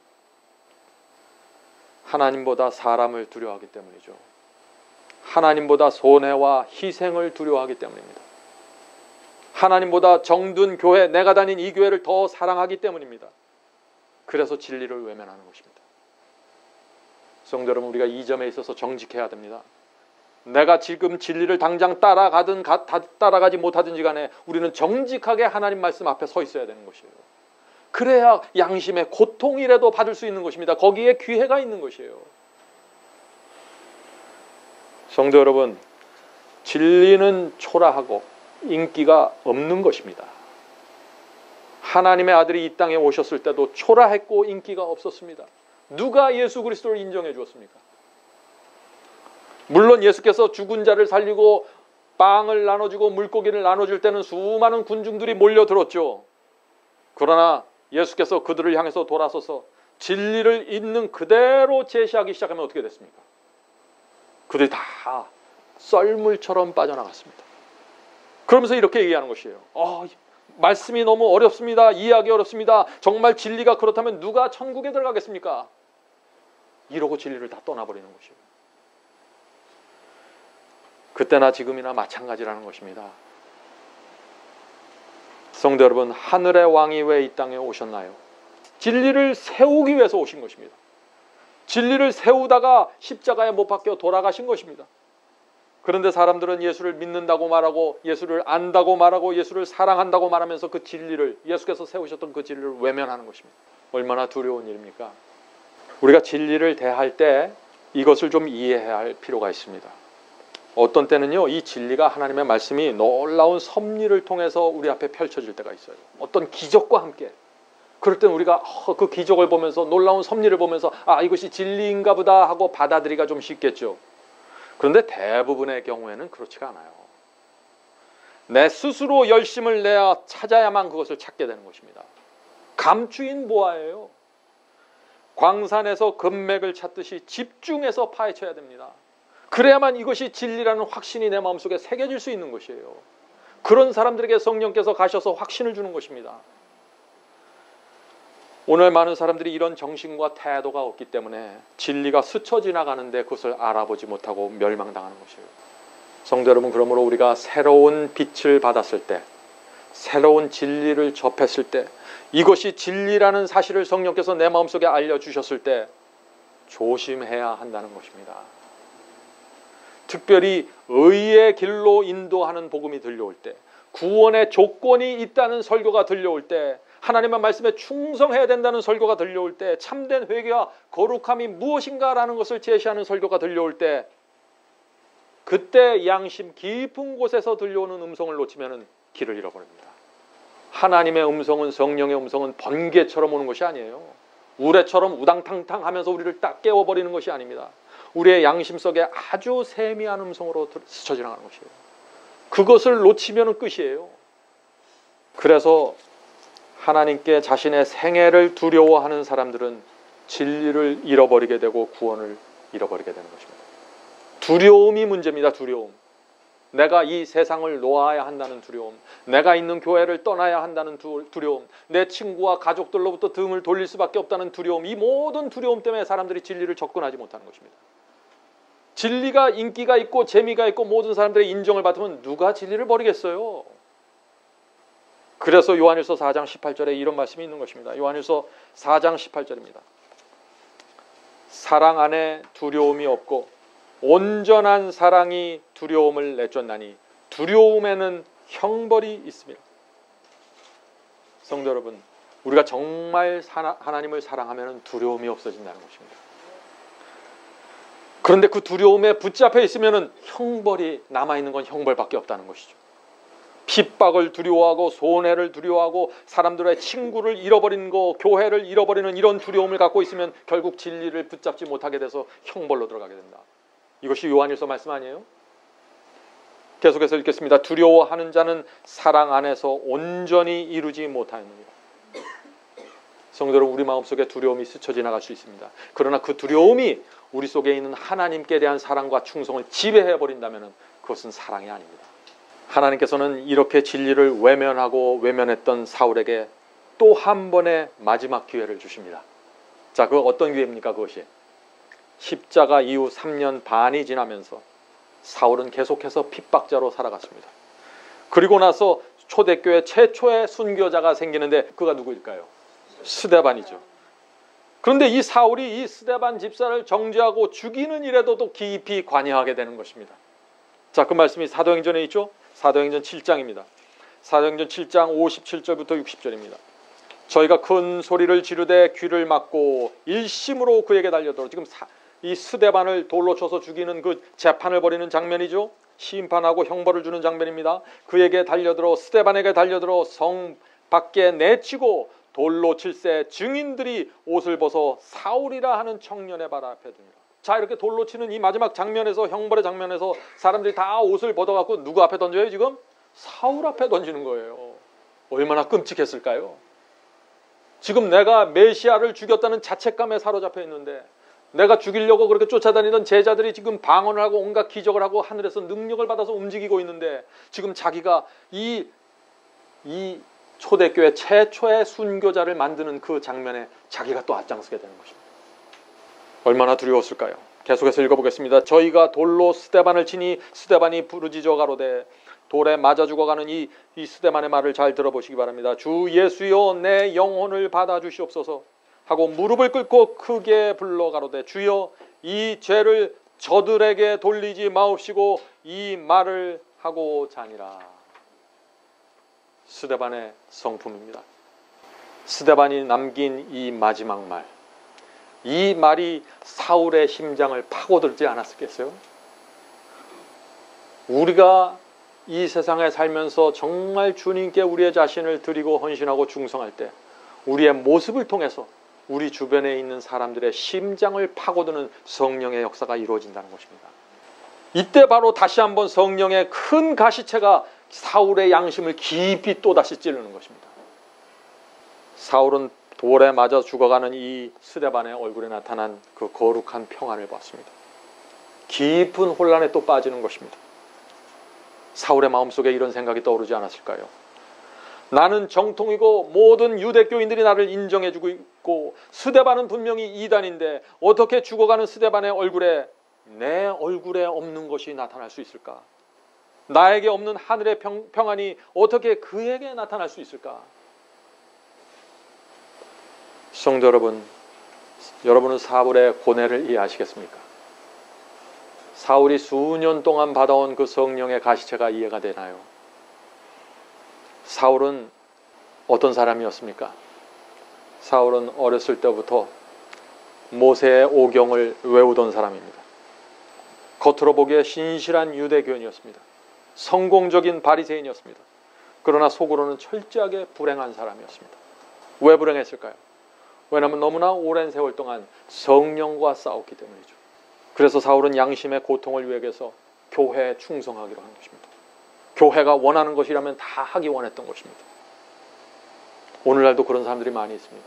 하나님보다 사람을 두려워하기 때문이죠. 하나님보다 손해와 희생을 두려워하기 때문입니다. 하나님보다 정든 교회, 내가 다닌 이 교회를 더 사랑하기 때문입니다. 그래서 진리를 외면하는 것입니다. 성도 여러분, 우리가 이 점에 있어서 정직해야 됩니다. 내가 지금 진리를 당장 따라가든 따라가지 못하든지 간에 우리는 정직하게 하나님 말씀 앞에 서 있어야 되는 것이에요. 그래야 양심의 고통이라도 받을 수 있는 것입니다. 거기에 기회가 있는 것이에요. 성도 여러분, 진리는 초라하고 인기가 없는 것입니다. 하나님의 아들이 이 땅에 오셨을 때도 초라했고 인기가 없었습니다. 누가 예수 그리스도를 인정해 주었습니까? 물론 예수께서 죽은 자를 살리고 빵을 나눠주고 물고기를 나눠줄 때는 수많은 군중들이 몰려들었죠. 그러나 예수께서 그들을 향해서 돌아서서 진리를 있는 그대로 제시하기 시작하면 어떻게 됐습니까? 그들이 다 썰물처럼 빠져나갔습니다. 그러면서 이렇게 얘기하는 것이에요. 말씀이 너무 어렵습니다. 이해하기 어렵습니다. 정말 진리가 그렇다면 누가 천국에 들어가겠습니까? 이러고 진리를 다 떠나버리는 것이에요. 그때나 지금이나 마찬가지라는 것입니다. 성도 여러분, 하늘의 왕이 왜 이 땅에 오셨나요? 진리를 세우기 위해서 오신 것입니다. 진리를 세우다가 십자가에 못 박혀 돌아가신 것입니다. 그런데 사람들은 예수를 믿는다고 말하고 예수를 안다고 말하고 예수를 사랑한다고 말하면서 그 진리를, 예수께서 세우셨던 그 진리를 외면하는 것입니다. 얼마나 두려운 일입니까? 우리가 진리를 대할 때 이것을 좀 이해해야 할 필요가 있습니다. 어떤 때는요, 이 진리가 하나님의 말씀이 놀라운 섭리를 통해서 우리 앞에 펼쳐질 때가 있어요. 어떤 기적과 함께. 그럴 땐 우리가 그 기적을 보면서, 놀라운 섭리를 보면서 이것이 진리인가 보다 하고 받아들이기가 좀 쉽겠죠. 그런데 대부분의 경우에는 그렇지가 않아요. 내 스스로 열심을 내야 찾아야만 그것을 찾게 되는 것입니다. 감추인 보화예요. 광산에서 금맥을 찾듯이 집중해서 파헤쳐야 됩니다. 그래야만 이것이 진리라는 확신이 내 마음속에 새겨질 수 있는 것이에요. 그런 사람들에게 성령께서 가셔서 확신을 주는 것입니다. 오늘 많은 사람들이 이런 정신과 태도가 없기 때문에 진리가 스쳐 지나가는데 그것을 알아보지 못하고 멸망당하는 것이에요. 성도 여러분, 그러므로 우리가 새로운 빛을 받았을 때, 새로운 진리를 접했을 때, 이것이 진리라는 사실을 성령께서 내 마음속에 알려주셨을 때 조심해야 한다는 것입니다. 특별히 의의 길로 인도하는 복음이 들려올 때, 구원의 조건이 있다는 설교가 들려올 때, 하나님의 말씀에 충성해야 된다는 설교가 들려올 때, 참된 회개와 거룩함이 무엇인가라는 것을 제시하는 설교가 들려올 때, 그때 양심 깊은 곳에서 들려오는 음성을 놓치면 길을 잃어버립니다. 하나님의 음성은, 성령의 음성은 번개처럼 오는 것이 아니에요. 우레처럼 우당탕탕 하면서 우리를 딱 깨워버리는 것이 아닙니다. 우리의 양심 속에 아주 세미한 음성으로 스쳐 지나가는 것이에요. 그것을 놓치면 끝이에요. 그래서 하나님께 자신의 생애를 두려워하는 사람들은 진리를 잃어버리게 되고 구원을 잃어버리게 되는 것입니다. 두려움이 문제입니다. 두려움. 내가 이 세상을 놓아야 한다는 두려움, 내가 있는 교회를 떠나야 한다는 두려움, 내 친구와 가족들로부터 등을 돌릴 수밖에 없다는 두려움, 이 모든 두려움 때문에 사람들이 진리를 접근하지 못하는 것입니다. 진리가 인기가 있고 재미가 있고 모든 사람들의 인정을 받으면 누가 진리를 버리겠어요? 그래서 요한일서 4장 18절에 이런 말씀이 있는 것입니다. 요한일서 4장 18절입니다. 사랑 안에 두려움이 없고 온전한 사랑이 두려움을 내쫓나니 두려움에는 형벌이 있습니다. 성도 여러분, 우리가 정말 하나님을 사랑하면 두려움이 없어진다는 것입니다. 그런데 그 두려움에 붙잡혀 있으면 형벌이 남아있는 건 형벌밖에 없다는 것이죠. 핍박을 두려워하고 손해를 두려워하고 사람들의 친구를 잃어버리는 거, 교회를 잃어버리는 이런 두려움을 갖고 있으면 결국 진리를 붙잡지 못하게 돼서 형벌로 들어가게 된다. 이것이 요한일서 말씀 아니에요? 계속해서 읽겠습니다. 두려워하는 자는 사랑 안에서 온전히 이루지 못하느니라. 성도 여러분, 우리 마음속에 두려움이 스쳐 지나갈 수 있습니다. 그러나 그 두려움이 우리 속에 있는 하나님께 대한 사랑과 충성을 지배해버린다면 그것은 사랑이 아닙니다. 하나님께서는 이렇게 진리를 외면했던 사울에게 또 한 번의 마지막 기회를 주십니다. 자, 그 어떤 기회입니까? 그것이 십자가 이후 3년 반이 지나면서 사울은 계속해서 핍박자로 살아갔습니다. 그리고 나서 초대교회 최초의 순교자가 생기는데 그가 누구일까요? 스데반이죠. 그런데 이 사울이 이 스데반 집사를 정죄하고 죽이는 일에도 또 깊이 관여하게 되는 것입니다. 자, 그 말씀이 사도행전에 있죠? 사도행전 7장입니다. 사도행전 7장 57절부터 60절입니다. 저희가 큰 소리를 지르되 귀를 막고 일심으로 그에게 달려들어, 지금 이 스데반을 돌로 쳐서 죽이는 그 재판을 벌이는 장면이죠. 심판하고 형벌을 주는 장면입니다. 그에게 달려들어, 스데반에게 달려들어 성 밖에 내치고 돌로 칠세 증인들이 옷을 벗어 사울이라 하는 청년의 발 앞에 두니라. 자, 이렇게 돌로 치는 이 마지막 장면에서, 형벌의 장면에서 사람들이 다 옷을 벗어갖고 누구 앞에 던져요? 지금 사울 앞에 던지는 거예요. 얼마나 끔찍했을까요? 지금 내가 메시아를 죽였다는 자책감에 사로잡혀 있는데, 내가 죽이려고 그렇게 쫓아다니던 제자들이 지금 방언을 하고 온갖 기적을 하고 하늘에서 능력을 받아서 움직이고 있는데, 지금 자기가 이 초대교회 최초의 순교자를 만드는 그 장면에 자기가 또 앞장서게 되는 것입니다. 얼마나 두려웠을까요? 계속해서 읽어보겠습니다. 저희가 돌로 스데반을 치니 스데반이 부르짖어 가로되, 돌에 맞아 죽어가는 이 스데반의 말을 잘 들어보시기 바랍니다. 주 예수여, 내 영혼을 받아주시옵소서 하고 무릎을 꿇고 크게 불러 가로되, 주여, 이 죄를 저들에게 돌리지 마옵시고 이 말을 하고 자니라. 스데반의 성품입니다. 스데반이 남긴 이 마지막 말, 이 말이 사울의 심장을 파고들지 않았겠어요? 우리가 이 세상에 살면서 정말 주님께 우리의 자신을 드리고 헌신하고 충성할 때, 우리의 모습을 통해서 우리 주변에 있는 사람들의 심장을 파고드는 성령의 역사가 이루어진다는 것입니다. 이때 바로 다시 한번 성령의 큰 가시체가 사울의 양심을 깊이 또다시 찌르는 것입니다. 사울은 돌에 맞아 죽어가는 이 스데반의 얼굴에 나타난 그 거룩한 평안을 봤습니다. 깊은 혼란에 또 빠지는 것입니다. 사울의 마음속에 이런 생각이 떠오르지 않았을까요? 나는 정통이고 모든 유대교인들이 나를 인정해주고 있고, 스데반은 분명히 이단인데 어떻게 죽어가는 스데반의 얼굴에 내 얼굴에 없는 것이 나타날 수 있을까? 나에게 없는 하늘의 평안이 어떻게 그에게 나타날 수 있을까? 성도 여러분, 여러분은 사울의 고뇌를 이해하시겠습니까? 사울이 수년 동안 받아온 그 성령의 가시체가 이해가 되나요? 사울은 어떤 사람이었습니까? 사울은 어렸을 때부터 모세의 오경을 외우던 사람입니다. 겉으로 보기에 신실한 유대교인이었습니다. 성공적인 바리새인이었습니다. 그러나 속으로는 철저하게 불행한 사람이었습니다. 왜 불행했을까요? 왜냐하면 너무나 오랜 세월 동안 성령과 싸웠기 때문이죠. 그래서 사울은 양심의 고통을 위해서 교회에 충성하기로 한 것입니다. 교회가 원하는 것이라면 다 하기 원했던 것입니다. 오늘날도 그런 사람들이 많이 있습니다.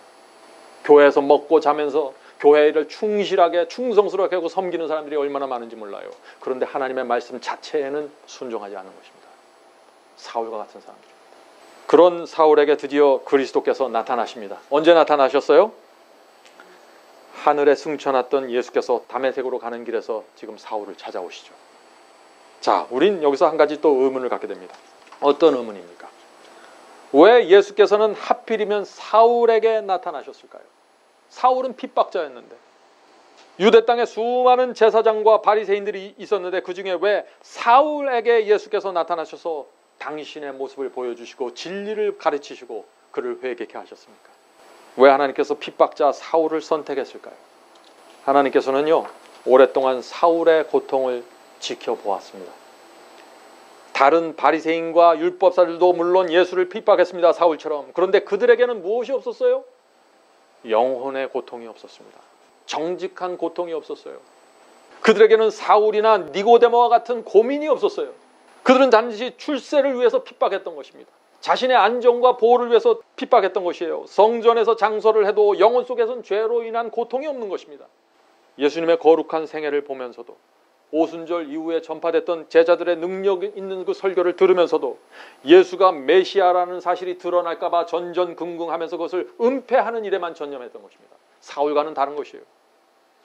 교회에서 먹고 자면서 교회 일을 충실하게 충성스럽게 하고 섬기는 사람들이 얼마나 많은지 몰라요. 그런데 하나님의 말씀 자체에는 순종하지 않는 것입니다. 사울과 같은 사람들입니다. 그런 사울에게 드디어 그리스도께서 나타나십니다. 언제 나타나셨어요? 하늘에 승천했던 예수께서 다메섹으로 가는 길에서 지금 사울을 찾아오시죠. 자, 우린 여기서 한 가지 또 의문을 갖게 됩니다. 어떤 의문입니까? 왜 예수께서는 하필이면 사울에게 나타나셨을까요? 사울은 핍박자였는데, 유대 땅에 수많은 제사장과 바리새인들이 있었는데 그 중에 왜 사울에게 예수께서 나타나셔서 당신의 모습을 보여주시고 진리를 가르치시고 그를 회개케 하셨습니까? 왜 하나님께서 핍박자 사울을 선택했을까요? 하나님께서는요, 오랫동안 사울의 고통을 지켜보았습니다. 다른 바리새인과 율법사들도 물론 예수를 핍박했습니다. 사울처럼. 그런데 그들에게는 무엇이 없었어요? 영혼의 고통이 없었습니다. 정직한 고통이 없었어요. 그들에게는 사울이나 니고데모와 같은 고민이 없었어요. 그들은 단지 출세를 위해서 핍박했던 것입니다. 자신의 안정과 보호를 위해서 핍박했던 것이에요. 성전에서 장서를 해도 영혼 속에선 죄로 인한 고통이 없는 것입니다. 예수님의 거룩한 생애를 보면서도, 오순절 이후에 전파됐던 제자들의 능력 있는 그 설교를 들으면서도 예수가 메시아라는 사실이 드러날까 봐 전전긍긍하면서 그것을 은폐하는 일에만 전념했던 것입니다. 사울과는 다른 것이에요.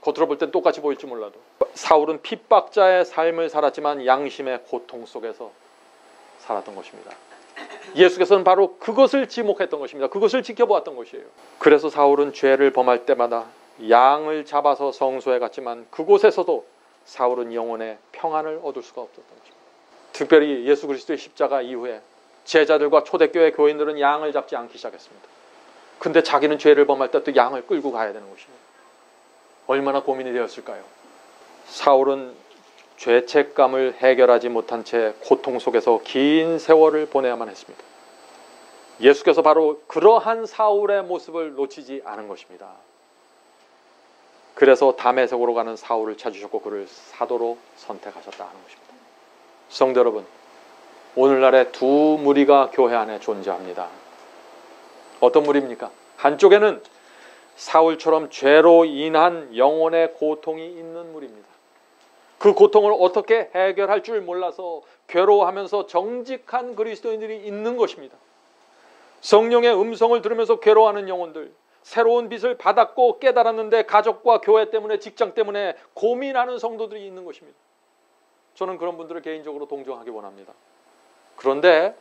겉으로 볼 땐 똑같이 보일지 몰라도 사울은 핍박자의 삶을 살았지만 양심의 고통 속에서 살았던 것입니다. 예수께서는 바로 그것을 지목했던 것입니다. 그것을 지켜보았던 것이에요. 그래서 사울은 죄를 범할 때마다 양을 잡아서 성소에 갔지만 그곳에서도 사울은 영혼의 평안을 얻을 수가 없었던 것입니다. 특별히 예수 그리스도의 십자가 이후에 제자들과 초대교회 교인들은 양을 잡지 않기 시작했습니다. 근데 자기는 죄를 범할 때 또 양을 끌고 가야 되는 것입니다. 얼마나 고민이 되었을까요? 사울은 죄책감을 해결하지 못한 채 고통 속에서 긴 세월을 보내야만 했습니다. 예수께서 바로 그러한 사울의 모습을 놓치지 않은 것입니다. 그래서 다메섹으로 가는 사울을 찾으셨고 그를 사도로 선택하셨다 하는 것입니다. 성도 여러분, 오늘날에 두 무리가 교회 안에 존재합니다. 어떤 무리입니까? 한쪽에는 사울처럼 죄로 인한 영혼의 고통이 있는 무리입니다. 그 고통을 어떻게 해결할 줄 몰라서 괴로워하면서 정직한 그리스도인들이 있는 것입니다. 성령의 음성을 들으면서 괴로워하는 영혼들, 새로운 빛을 받았고 깨달았는데 가족과 교회 때문에, 직장 때문에 고민하는 성도들이 있는 것입니다. 저는 그런 분들을 개인적으로 동정하기 원합니다. 그런데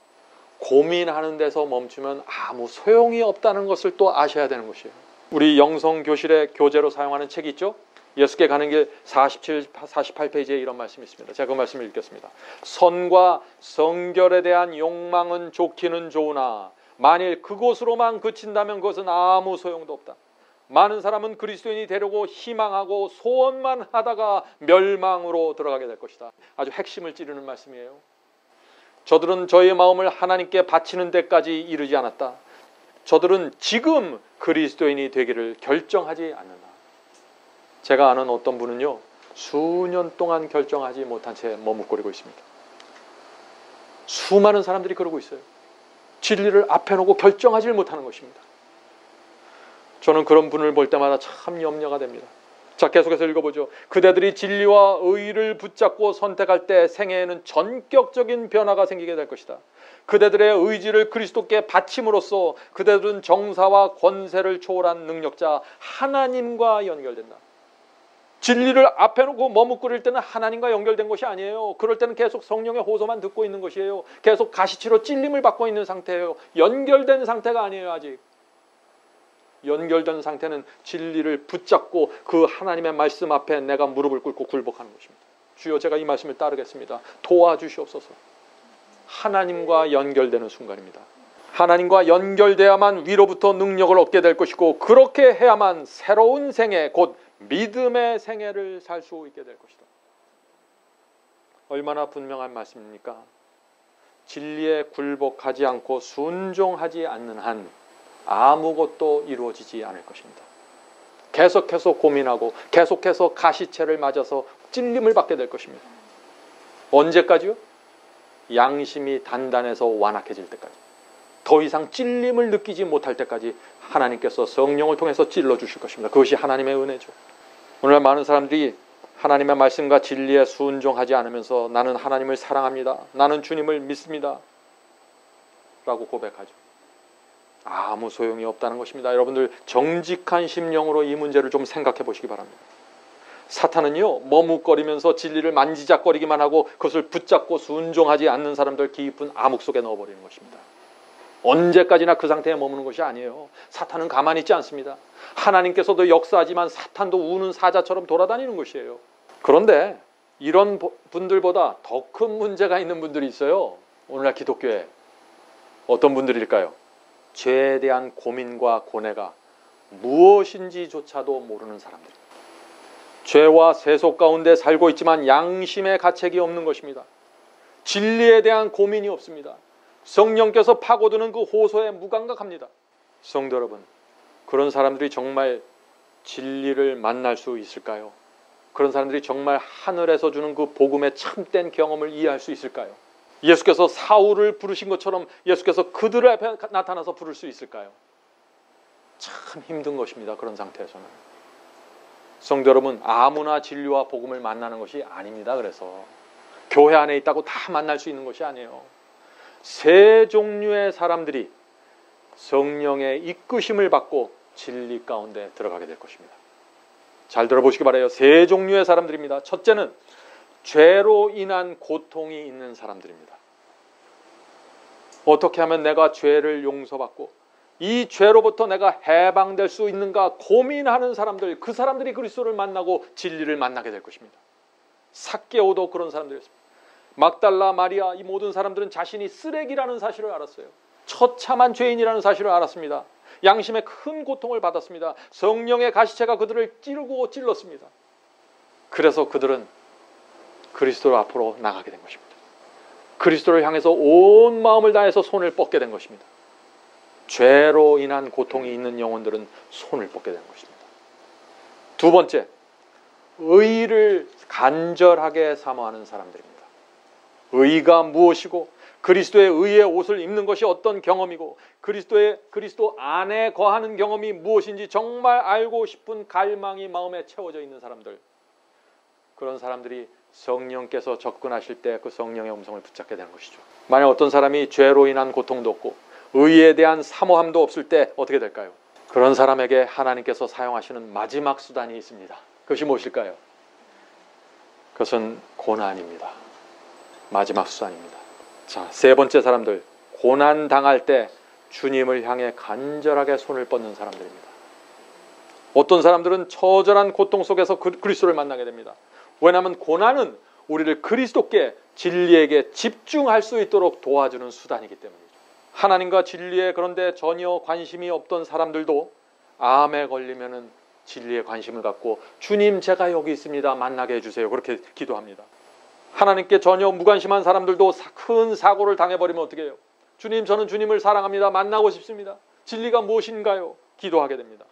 고민하는 데서 멈추면 아무 소용이 없다는 것을 또 아셔야 되는 것이에요. 우리 영성교실의 교재로 사용하는 책이 있죠? 예수께 가는 길 47, 48페이지에 이런 말씀이 있습니다. 제가 그 말씀을 읽겠습니다. 선과 성결에 대한 욕망은 좋기는 좋으나 만일 그곳으로만 그친다면 그것은 아무 소용도 없다. 많은 사람은 그리스도인이 되려고 희망하고 소원만 하다가 멸망으로 들어가게 될 것이다. 아주 핵심을 찌르는 말씀이에요. 저들은 저희의 마음을 하나님께 바치는 데까지 이르지 않았다. 저들은 지금 그리스도인이 되기를 결정하지 않는다. 제가 아는 어떤 분은요, 수년 동안 결정하지 못한 채 머뭇거리고 있습니다. 수많은 사람들이 그러고 있어요. 진리를 앞에 놓고 결정하지 못하는 것입니다. 저는 그런 분을 볼 때마다 참 염려가 됩니다. 자, 계속해서 읽어보죠. 그대들이 진리와 의를 붙잡고 선택할 때 생애에는 전격적인 변화가 생기게 될 것이다. 그대들의 의지를 그리스도께 바침으로써 그대들은 정사와 권세를 초월한 능력자 하나님과 연결된다. 진리를 앞에 놓고 머뭇거릴 때는 하나님과 연결된 것이 아니에요. 그럴 때는 계속 성령의 호소만 듣고 있는 것이에요. 계속 가시치로 찔림을 받고 있는 상태예요. 연결된 상태가 아니에요. 아직 연결된 상태는 진리를 붙잡고 그 하나님의 말씀 앞에 내가 무릎을 꿇고 굴복하는 것입니다. 주여, 제가 이 말씀을 따르겠습니다. 도와주시옵소서. 하나님과 연결되는 순간입니다. 하나님과 연결돼야만 위로부터 능력을 얻게 될 것이고, 그렇게 해야만 새로운 생애, 곧 믿음의 생애를 살 수 있게 될 것이다. 얼마나 분명한 말씀입니까? 진리에 굴복하지 않고 순종하지 않는 한 아무것도 이루어지지 않을 것입니다. 계속해서 고민하고 계속해서 가시채를 맞아서 찔림을 받게 될 것입니다. 언제까지요? 양심이 단단해서 완악해질 때까지, 더 이상 찔림을 느끼지 못할 때까지 하나님께서 성령을 통해서 찔러주실 것입니다. 그것이 하나님의 은혜죠. 오늘 많은 사람들이 하나님의 말씀과 진리에 순종하지 않으면서 나는 하나님을 사랑합니다, 나는 주님을 믿습니다 라고 고백하죠. 아무 소용이 없다는 것입니다. 여러분들 정직한 심령으로 이 문제를 좀 생각해 보시기 바랍니다. 사탄은요, 머뭇거리면서 진리를 만지작거리기만 하고 그것을 붙잡고 순종하지 않는 사람들 깊은 암흑 속에 넣어버리는 것입니다. 언제까지나 그 상태에 머무는 것이 아니에요. 사탄은 가만히 있지 않습니다. 하나님께서도 역사하지만 사탄도 우는 사자처럼 돌아다니는 것이에요. 그런데 이런 분들보다 더 큰 문제가 있는 분들이 있어요. 오늘날 기독교에. 어떤 분들일까요? 죄에 대한 고민과 고뇌가 무엇인지조차도 모르는 사람들입니다. 죄와 세속 가운데 살고 있지만 양심의 가책이 없는 것입니다. 진리에 대한 고민이 없습니다. 성령께서 파고드는 그 호소에 무감각합니다. 성도 여러분, 그런 사람들이 정말 진리를 만날 수 있을까요? 그런 사람들이 정말 하늘에서 주는 그 복음의 참된 경험을 이해할 수 있을까요? 예수께서 사울을 부르신 것처럼 예수께서 그들 앞에 나타나서 부를 수 있을까요? 참 힘든 것입니다. 그런 상태에서는. 성도 여러분, 아무나 진리와 복음을 만나는 것이 아닙니다. 그래서 교회 안에 있다고 다 만날 수 있는 것이 아니에요. 세 종류의 사람들이 성령의 이끄심을 받고 진리 가운데 들어가게 될 것입니다. 잘 들어보시기 바라요. 세 종류의 사람들입니다. 첫째는 죄로 인한 고통이 있는 사람들입니다. 어떻게 하면 내가 죄를 용서받고 이 죄로부터 내가 해방될 수 있는가 고민하는 사람들, 그 사람들이 그리스도를 만나고 진리를 만나게 될 것입니다. 삭개오도 그런 사람들이었습니다. 막달라, 마리아, 이 모든 사람들은 자신이 쓰레기라는 사실을 알았어요. 처참한 죄인이라는 사실을 알았습니다. 양심의 큰 고통을 받았습니다. 성령의 가시체가 그들을 찌르고 찔렀습니다. 그래서 그들은 그리스도 앞으로 나가게 된 것입니다. 그리스도를 향해서 온 마음을 다해서 손을 뻗게 된 것입니다. 죄로 인한 고통이 있는 영혼들은 손을 뻗게 되는 것입니다. 두 번째, 의를 간절하게 사모하는 사람들입니다. 의가 무엇이고 그리스도의 의의 옷을 입는 것이 어떤 경험이고 그리스도 안에 거하는 경험이 무엇인지 정말 알고 싶은 갈망이 마음에 채워져 있는 사람들, 그런 사람들이 성령께서 접근하실 때 그 성령의 음성을 붙잡게 되는 것이죠. 만약 어떤 사람이 죄로 인한 고통도 없고 의에 대한 사모함도 없을 때 어떻게 될까요? 그런 사람에게 하나님께서 사용하시는 마지막 수단이 있습니다. 그것이 무엇일까요? 그것은 고난입니다. 마지막 수단입니다. 자, 세 번째 사람들, 고난 당할 때 주님을 향해 간절하게 손을 뻗는 사람들입니다. 어떤 사람들은 처절한 고통 속에서 그리스도를 만나게 됩니다. 왜냐하면 고난은 우리를 그리스도께, 진리에게 집중할 수 있도록 도와주는 수단이기 때문이죠. 하나님과 진리에 그런데 전혀 관심이 없던 사람들도 암에 걸리면은 진리에 관심을 갖고 주님, 제가 여기 있습니다, 만나게 해주세요, 그렇게 기도합니다. 하나님께 전혀 무관심한 사람들도 큰 사고를 당해버리면 어떻게 해요? 주님, 저는 주님을 사랑합니다, 만나고 싶습니다, 진리가 무엇인가요? 기도하게 됩니다.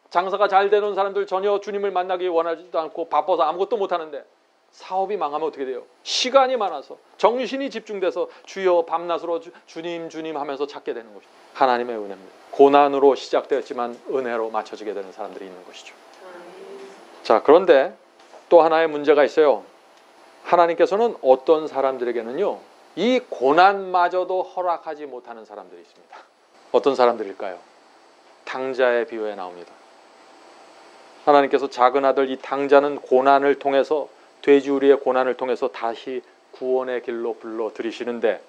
장사가 잘 되는 사람들 전혀 주님을 만나기 원하지도 않고 바빠서 아무것도 못하는데 사업이 망하면 어떻게 돼요? 시간이 많아서 정신이 집중돼서 주여 밤낮으로 주님 하면서 찾게 되는 것이죠. 하나님의 은혜입니다. 고난으로 시작되었지만 은혜로 맞춰지게 되는 사람들이 있는 것이죠. 자, 그런데 또 하나의 문제가 있어요. 하나님께서는 어떤 사람들에게는요, 이 고난마저도 허락하지 못하는 사람들이 있습니다. 어떤 사람들일까요? 탕자의 비유에 나옵니다. 하나님께서 작은 아들 이 탕자는 고난을 통해서, 돼지우리의 고난을 통해서 다시 구원의 길로 불러들이시는데,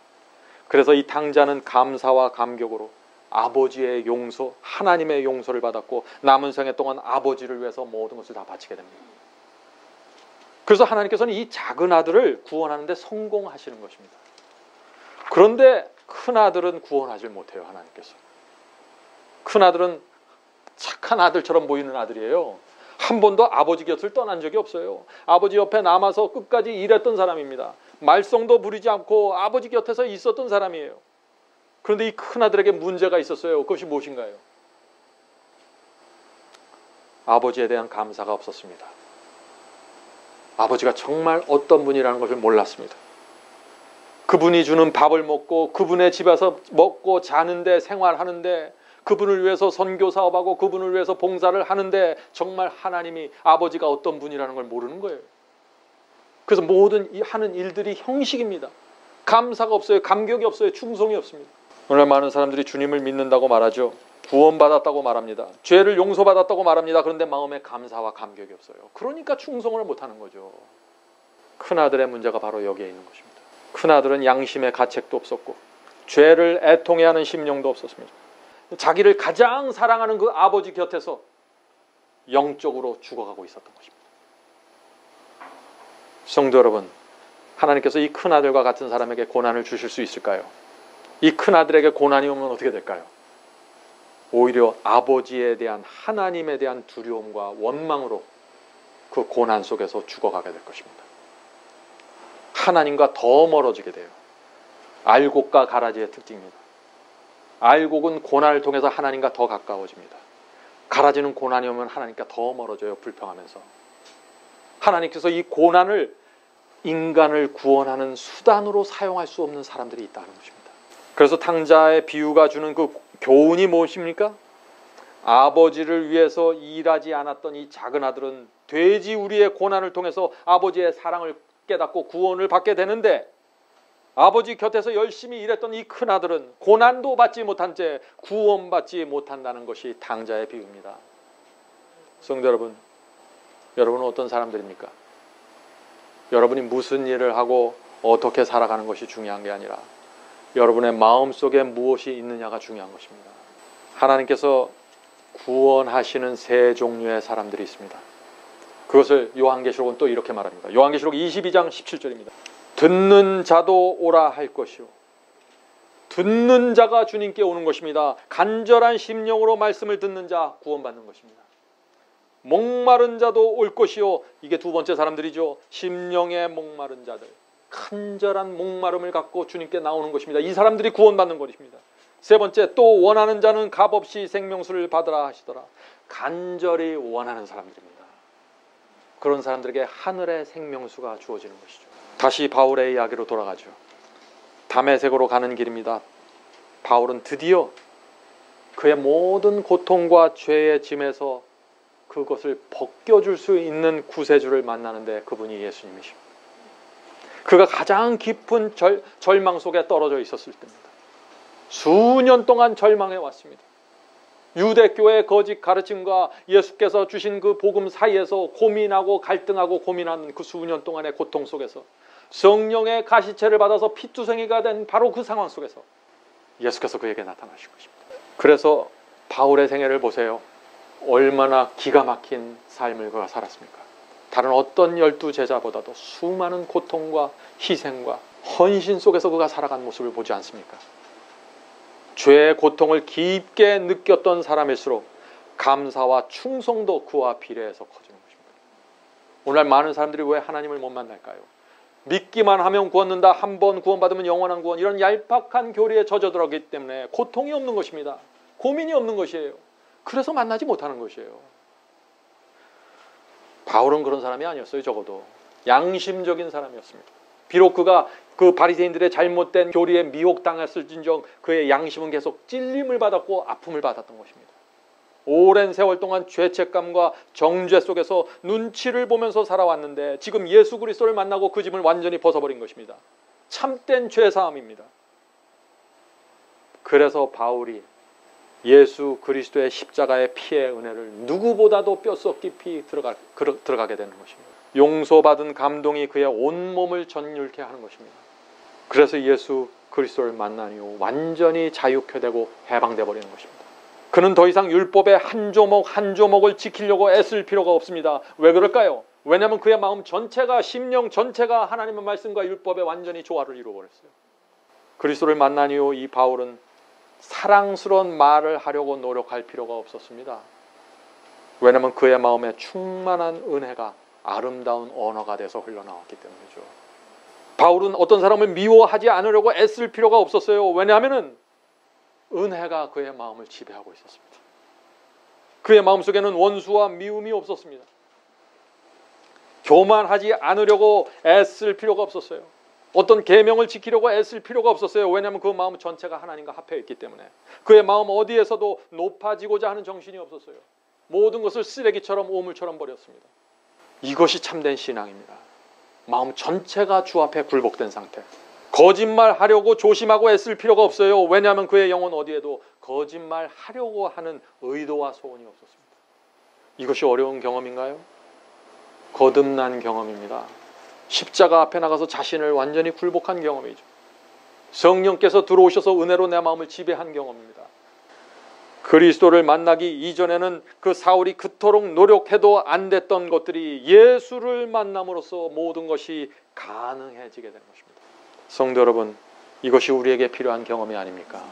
그래서 이 탕자는 감사와 감격으로 아버지의 용서, 하나님의 용서를 받았고 남은 생애 동안 아버지를 위해서 모든 것을 다 바치게 됩니다. 그래서 하나님께서는 이 작은 아들을 구원하는 데 성공하시는 것입니다. 그런데 큰 아들은 구원하지 못해요. 하나님께서. 큰 아들은 착한 아들처럼 보이는 아들이에요. 한 번도 아버지 곁을 떠난 적이 없어요. 아버지 옆에 남아서 끝까지 일했던 사람입니다. 말썽도 부리지 않고 아버지 곁에서 있었던 사람이에요. 그런데 이 큰 아들에게 문제가 있었어요. 그것이 무엇인가요? 아버지에 대한 감사가 없었습니다. 아버지가 정말 어떤 분이라는 것을 몰랐습니다. 그분이 주는 밥을 먹고 그분의 집에서 먹고 자는데, 생활하는데, 그분을 위해서 선교 사업하고 그분을 위해서 봉사를 하는데 정말 하나님이, 아버지가 어떤 분이라는 걸 모르는 거예요. 그래서 모든 하는 일들이 형식입니다. 감사가 없어요. 감격이 없어요. 충성이 없습니다. 오늘 많은 사람들이 주님을 믿는다고 말하죠. 구원받았다고 말합니다. 죄를 용서받았다고 말합니다. 그런데 마음에 감사와 감격이 없어요. 그러니까 충성을 못하는 거죠. 큰아들의 문제가 바로 여기에 있는 것입니다. 큰아들은 양심의 가책도 없었고 죄를 애통해하는 심령도 없었습니다. 자기를 가장 사랑하는 그 아버지 곁에서 영적으로 죽어가고 있었던 것입니다. 성도 여러분, 하나님께서 이 큰아들과 같은 사람에게 고난을 주실 수 있을까요? 이 큰아들에게 고난이 오면 어떻게 될까요? 오히려 아버지에 대한, 하나님에 대한 두려움과 원망으로 그 고난 속에서 죽어가게 될 것입니다. 하나님과 더 멀어지게 돼요. 알곡과 가라지의 특징입니다. 알곡은 고난을 통해서 하나님과 더 가까워집니다. 가라지는 고난이 오면 하나님과 더 멀어져요. 불평하면서. 하나님께서 이 고난을 인간을 구원하는 수단으로 사용할 수 없는 사람들이 있다는 것입니다. 그래서 탕자의 비유가 주는 그 교훈이 무엇입니까? 아버지를 위해서 일하지 않았던 이 작은 아들은 돼지우리의 고난을 통해서 아버지의 사랑을 깨닫고 구원을 받게 되는데, 아버지 곁에서 열심히 일했던 이 큰아들은 고난도 받지 못한 채 구원받지 못한다는 것이 탕자의 비유입니다. 성도 여러분, 여러분은 어떤 사람들입니까? 여러분이 무슨 일을 하고 어떻게 살아가는 것이 중요한 게 아니라 여러분의 마음속에 무엇이 있느냐가 중요한 것입니다. 하나님께서 구원하시는 세 종류의 사람들이 있습니다. 그것을 요한계시록은 또 이렇게 말합니다. 요한계시록 22장 17절입니다. 듣는 자도 오라 할 것이요. 듣는 자가 주님께 오는 것입니다. 간절한 심령으로 말씀을 듣는 자 구원받는 것입니다. 목마른 자도 올 것이요. 이게 두 번째 사람들이죠. 심령의 목마른 자들. 간절한 목마름을 갖고 주님께 나오는 것입니다. 이 사람들이 구원받는 것입니다. 세 번째, 또 원하는 자는 값없이 생명수를 받으라 하시더라. 간절히 원하는 사람들입니다. 그런 사람들에게 하늘의 생명수가 주어지는 것이죠. 다시 바울의 이야기로 돌아가죠. 다메섹으로 가는 길입니다. 바울은 드디어 그의 모든 고통과 죄의 짐에서 그것을 벗겨줄 수 있는 구세주를 만나는데 그분이 예수님이십니다. 그가 가장 깊은 절망 속에 떨어져 있었을 때입니다. 수년 동안 절망해 왔습니다. 유대교의 거짓 가르침과 예수께서 주신 그 복음 사이에서 고민하고 갈등하고 고민하는 그 수년 동안의 고통 속에서 성령의 가시체를 받아서 피투성이가 된 바로 그 상황 속에서 예수께서 그에게 나타나신 것입니다. 그래서 바울의 생애를 보세요. 얼마나 기가 막힌 삶을 그가 살았습니까? 다른 어떤 12 제자보다도 수많은 고통과 희생과 헌신 속에서 그가 살아간 모습을 보지 않습니까? 죄의 고통을 깊게 느꼈던 사람일수록 감사와 충성도 그와 비례해서 커지는 것입니다. 오늘날 많은 사람들이 왜 하나님을 못 만날까요? 믿기만 하면 구원는다, 한 번 구원받으면 영원한 구원, 이런 얄팍한 교리에 젖어들었기 때문에 고통이 없는 것입니다. 고민이 없는 것이에요. 그래서 만나지 못하는 것이에요. 바울은 그런 사람이 아니었어요. 적어도 양심적인 사람이었습니다. 비록 그가 그 바리새인들의 잘못된 교리에 미혹당했을진정 그의 양심은 계속 찔림을 받았고 아픔을 받았던 것입니다. 오랜 세월 동안 죄책감과 정죄 속에서 눈치를 보면서 살아왔는데 지금 예수 그리스도를 만나고 그 짐을 완전히 벗어버린 것입니다. 참된 죄사함입니다. 그래서 바울이 예수 그리스도의 십자가의 피의 은혜를 누구보다도 뼛속 깊이 들어가게 되는 것입니다. 용서받은 감동이 그의 온몸을 전율케 하는 것입니다. 그래서 예수 그리스도를 만난 이후 완전히 자유케 되고 해방돼 버리는 것입니다. 그는 더 이상 율법의 한 조목 한 조목을 지키려고 애쓸 필요가 없습니다. 왜 그럴까요? 왜냐하면 그의 마음 전체가, 심령 전체가 하나님의 말씀과 율법에 완전히 조화를 이루어버렸어요. 그리스도를 만난 이후 이 바울은 사랑스러운 말을 하려고 노력할 필요가 없었습니다. 왜냐하면 그의 마음에 충만한 은혜가 아름다운 언어가 돼서 흘러나왔기 때문이죠. 바울은 어떤 사람을 미워하지 않으려고 애쓸 필요가 없었어요. 왜냐하면 은혜가 그의 마음을 지배하고 있었습니다. 그의 마음속에는 원수와 미움이 없었습니다. 교만하지 않으려고 애쓸 필요가 없었어요. 어떤 계명을 지키려고 애쓸 필요가 없었어요. 왜냐하면 그 마음 전체가 하나님과 합해 있기 때문에. 그의 마음 어디에서도 높아지고자 하는 정신이 없었어요. 모든 것을 쓰레기처럼 오물처럼 버렸습니다. 이것이 참된 신앙입니다. 마음 전체가 주 앞에 굴복된 상태. 거짓말하려고 조심하고 애쓸 필요가 없어요. 왜냐하면 그의 영혼 어디에도 거짓말하려고 하는 의도와 소원이 없었습니다. 이것이 어려운 경험인가요? 거듭난 경험입니다. 십자가 앞에 나가서 자신을 완전히 굴복한 경험이죠. 성령께서 들어오셔서 은혜로 내 마음을 지배한 경험입니다. 그리스도를 만나기 이전에는 그 사울이 그토록 노력해도 안 됐던 것들이 예수를 만남으로써 모든 것이 가능해지게 된 것입니다. 성도 여러분, 이것이 우리에게 필요한 경험이 아닙니까?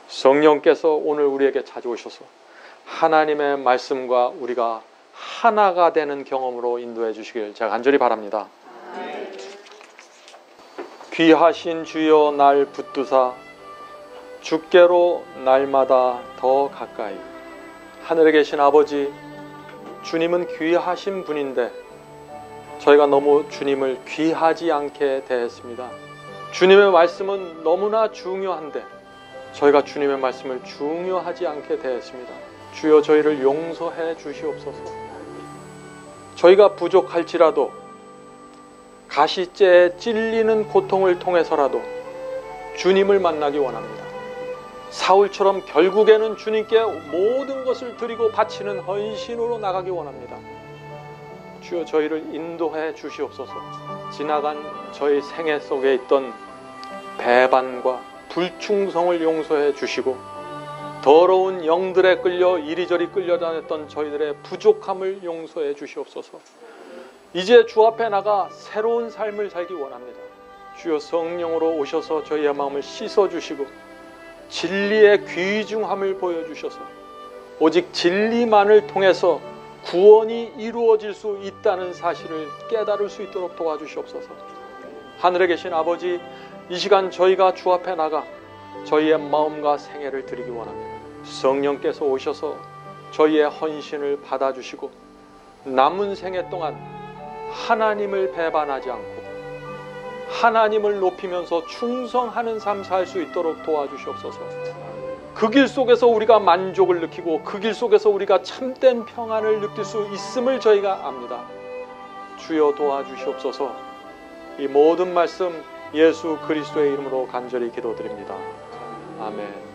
성령께서 오늘 우리에게 찾아오셔서 하나님의 말씀과 우리가 하나가 되는 경험으로 인도해 주시길 제가 간절히 바랍니다. 귀하신 주여 날 붙드사 주께로 날마다 더 가까이. 하늘에 계신 아버지, 주님은 귀하신 분인데 저희가 너무 주님을 귀하지 않게 대했습니다. 주님의 말씀은 너무나 중요한데 저희가 주님의 말씀을 중요하지 않게 대했습니다. 주여 저희를 용서해 주시옵소서. 저희가 부족할지라도 가시째에 찔리는 고통을 통해서라도 주님을 만나기 원합니다. 사울처럼 결국에는 주님께 모든 것을 드리고 바치는 헌신으로 나가기 원합니다. 주여 저희를 인도해 주시옵소서. 지나간 저희 생애 속에 있던 배반과 불충성을 용서해 주시고 더러운 영들에 끌려 이리저리 끌려다녔던 저희들의 부족함을 용서해 주시옵소서. 이제 주 앞에 나가 새로운 삶을 살기 원합니다. 주여 성령으로 오셔서 저희의 마음을 씻어주시고 진리의 귀중함을 보여주셔서 오직 진리만을 통해서 구원이 이루어질 수 있다는 사실을 깨달을 수 있도록 도와주시옵소서. 하늘에 계신 아버지, 이 시간 저희가 주 앞에 나가 저희의 마음과 생애를 드리기 원합니다. 성령께서 오셔서 저희의 헌신을 받아주시고 남은 생애 동안 하나님을 배반하지 않고 하나님을 높이면서 충성하는 삶 살 수 있도록 도와주시옵소서. 그 길 속에서 우리가 만족을 느끼고 그 길 속에서 우리가 참된 평안을 느낄 수 있음을 저희가 압니다. 주여 도와주시옵소서. 이 모든 말씀 예수 그리스도의 이름으로 간절히 기도드립니다. 아멘.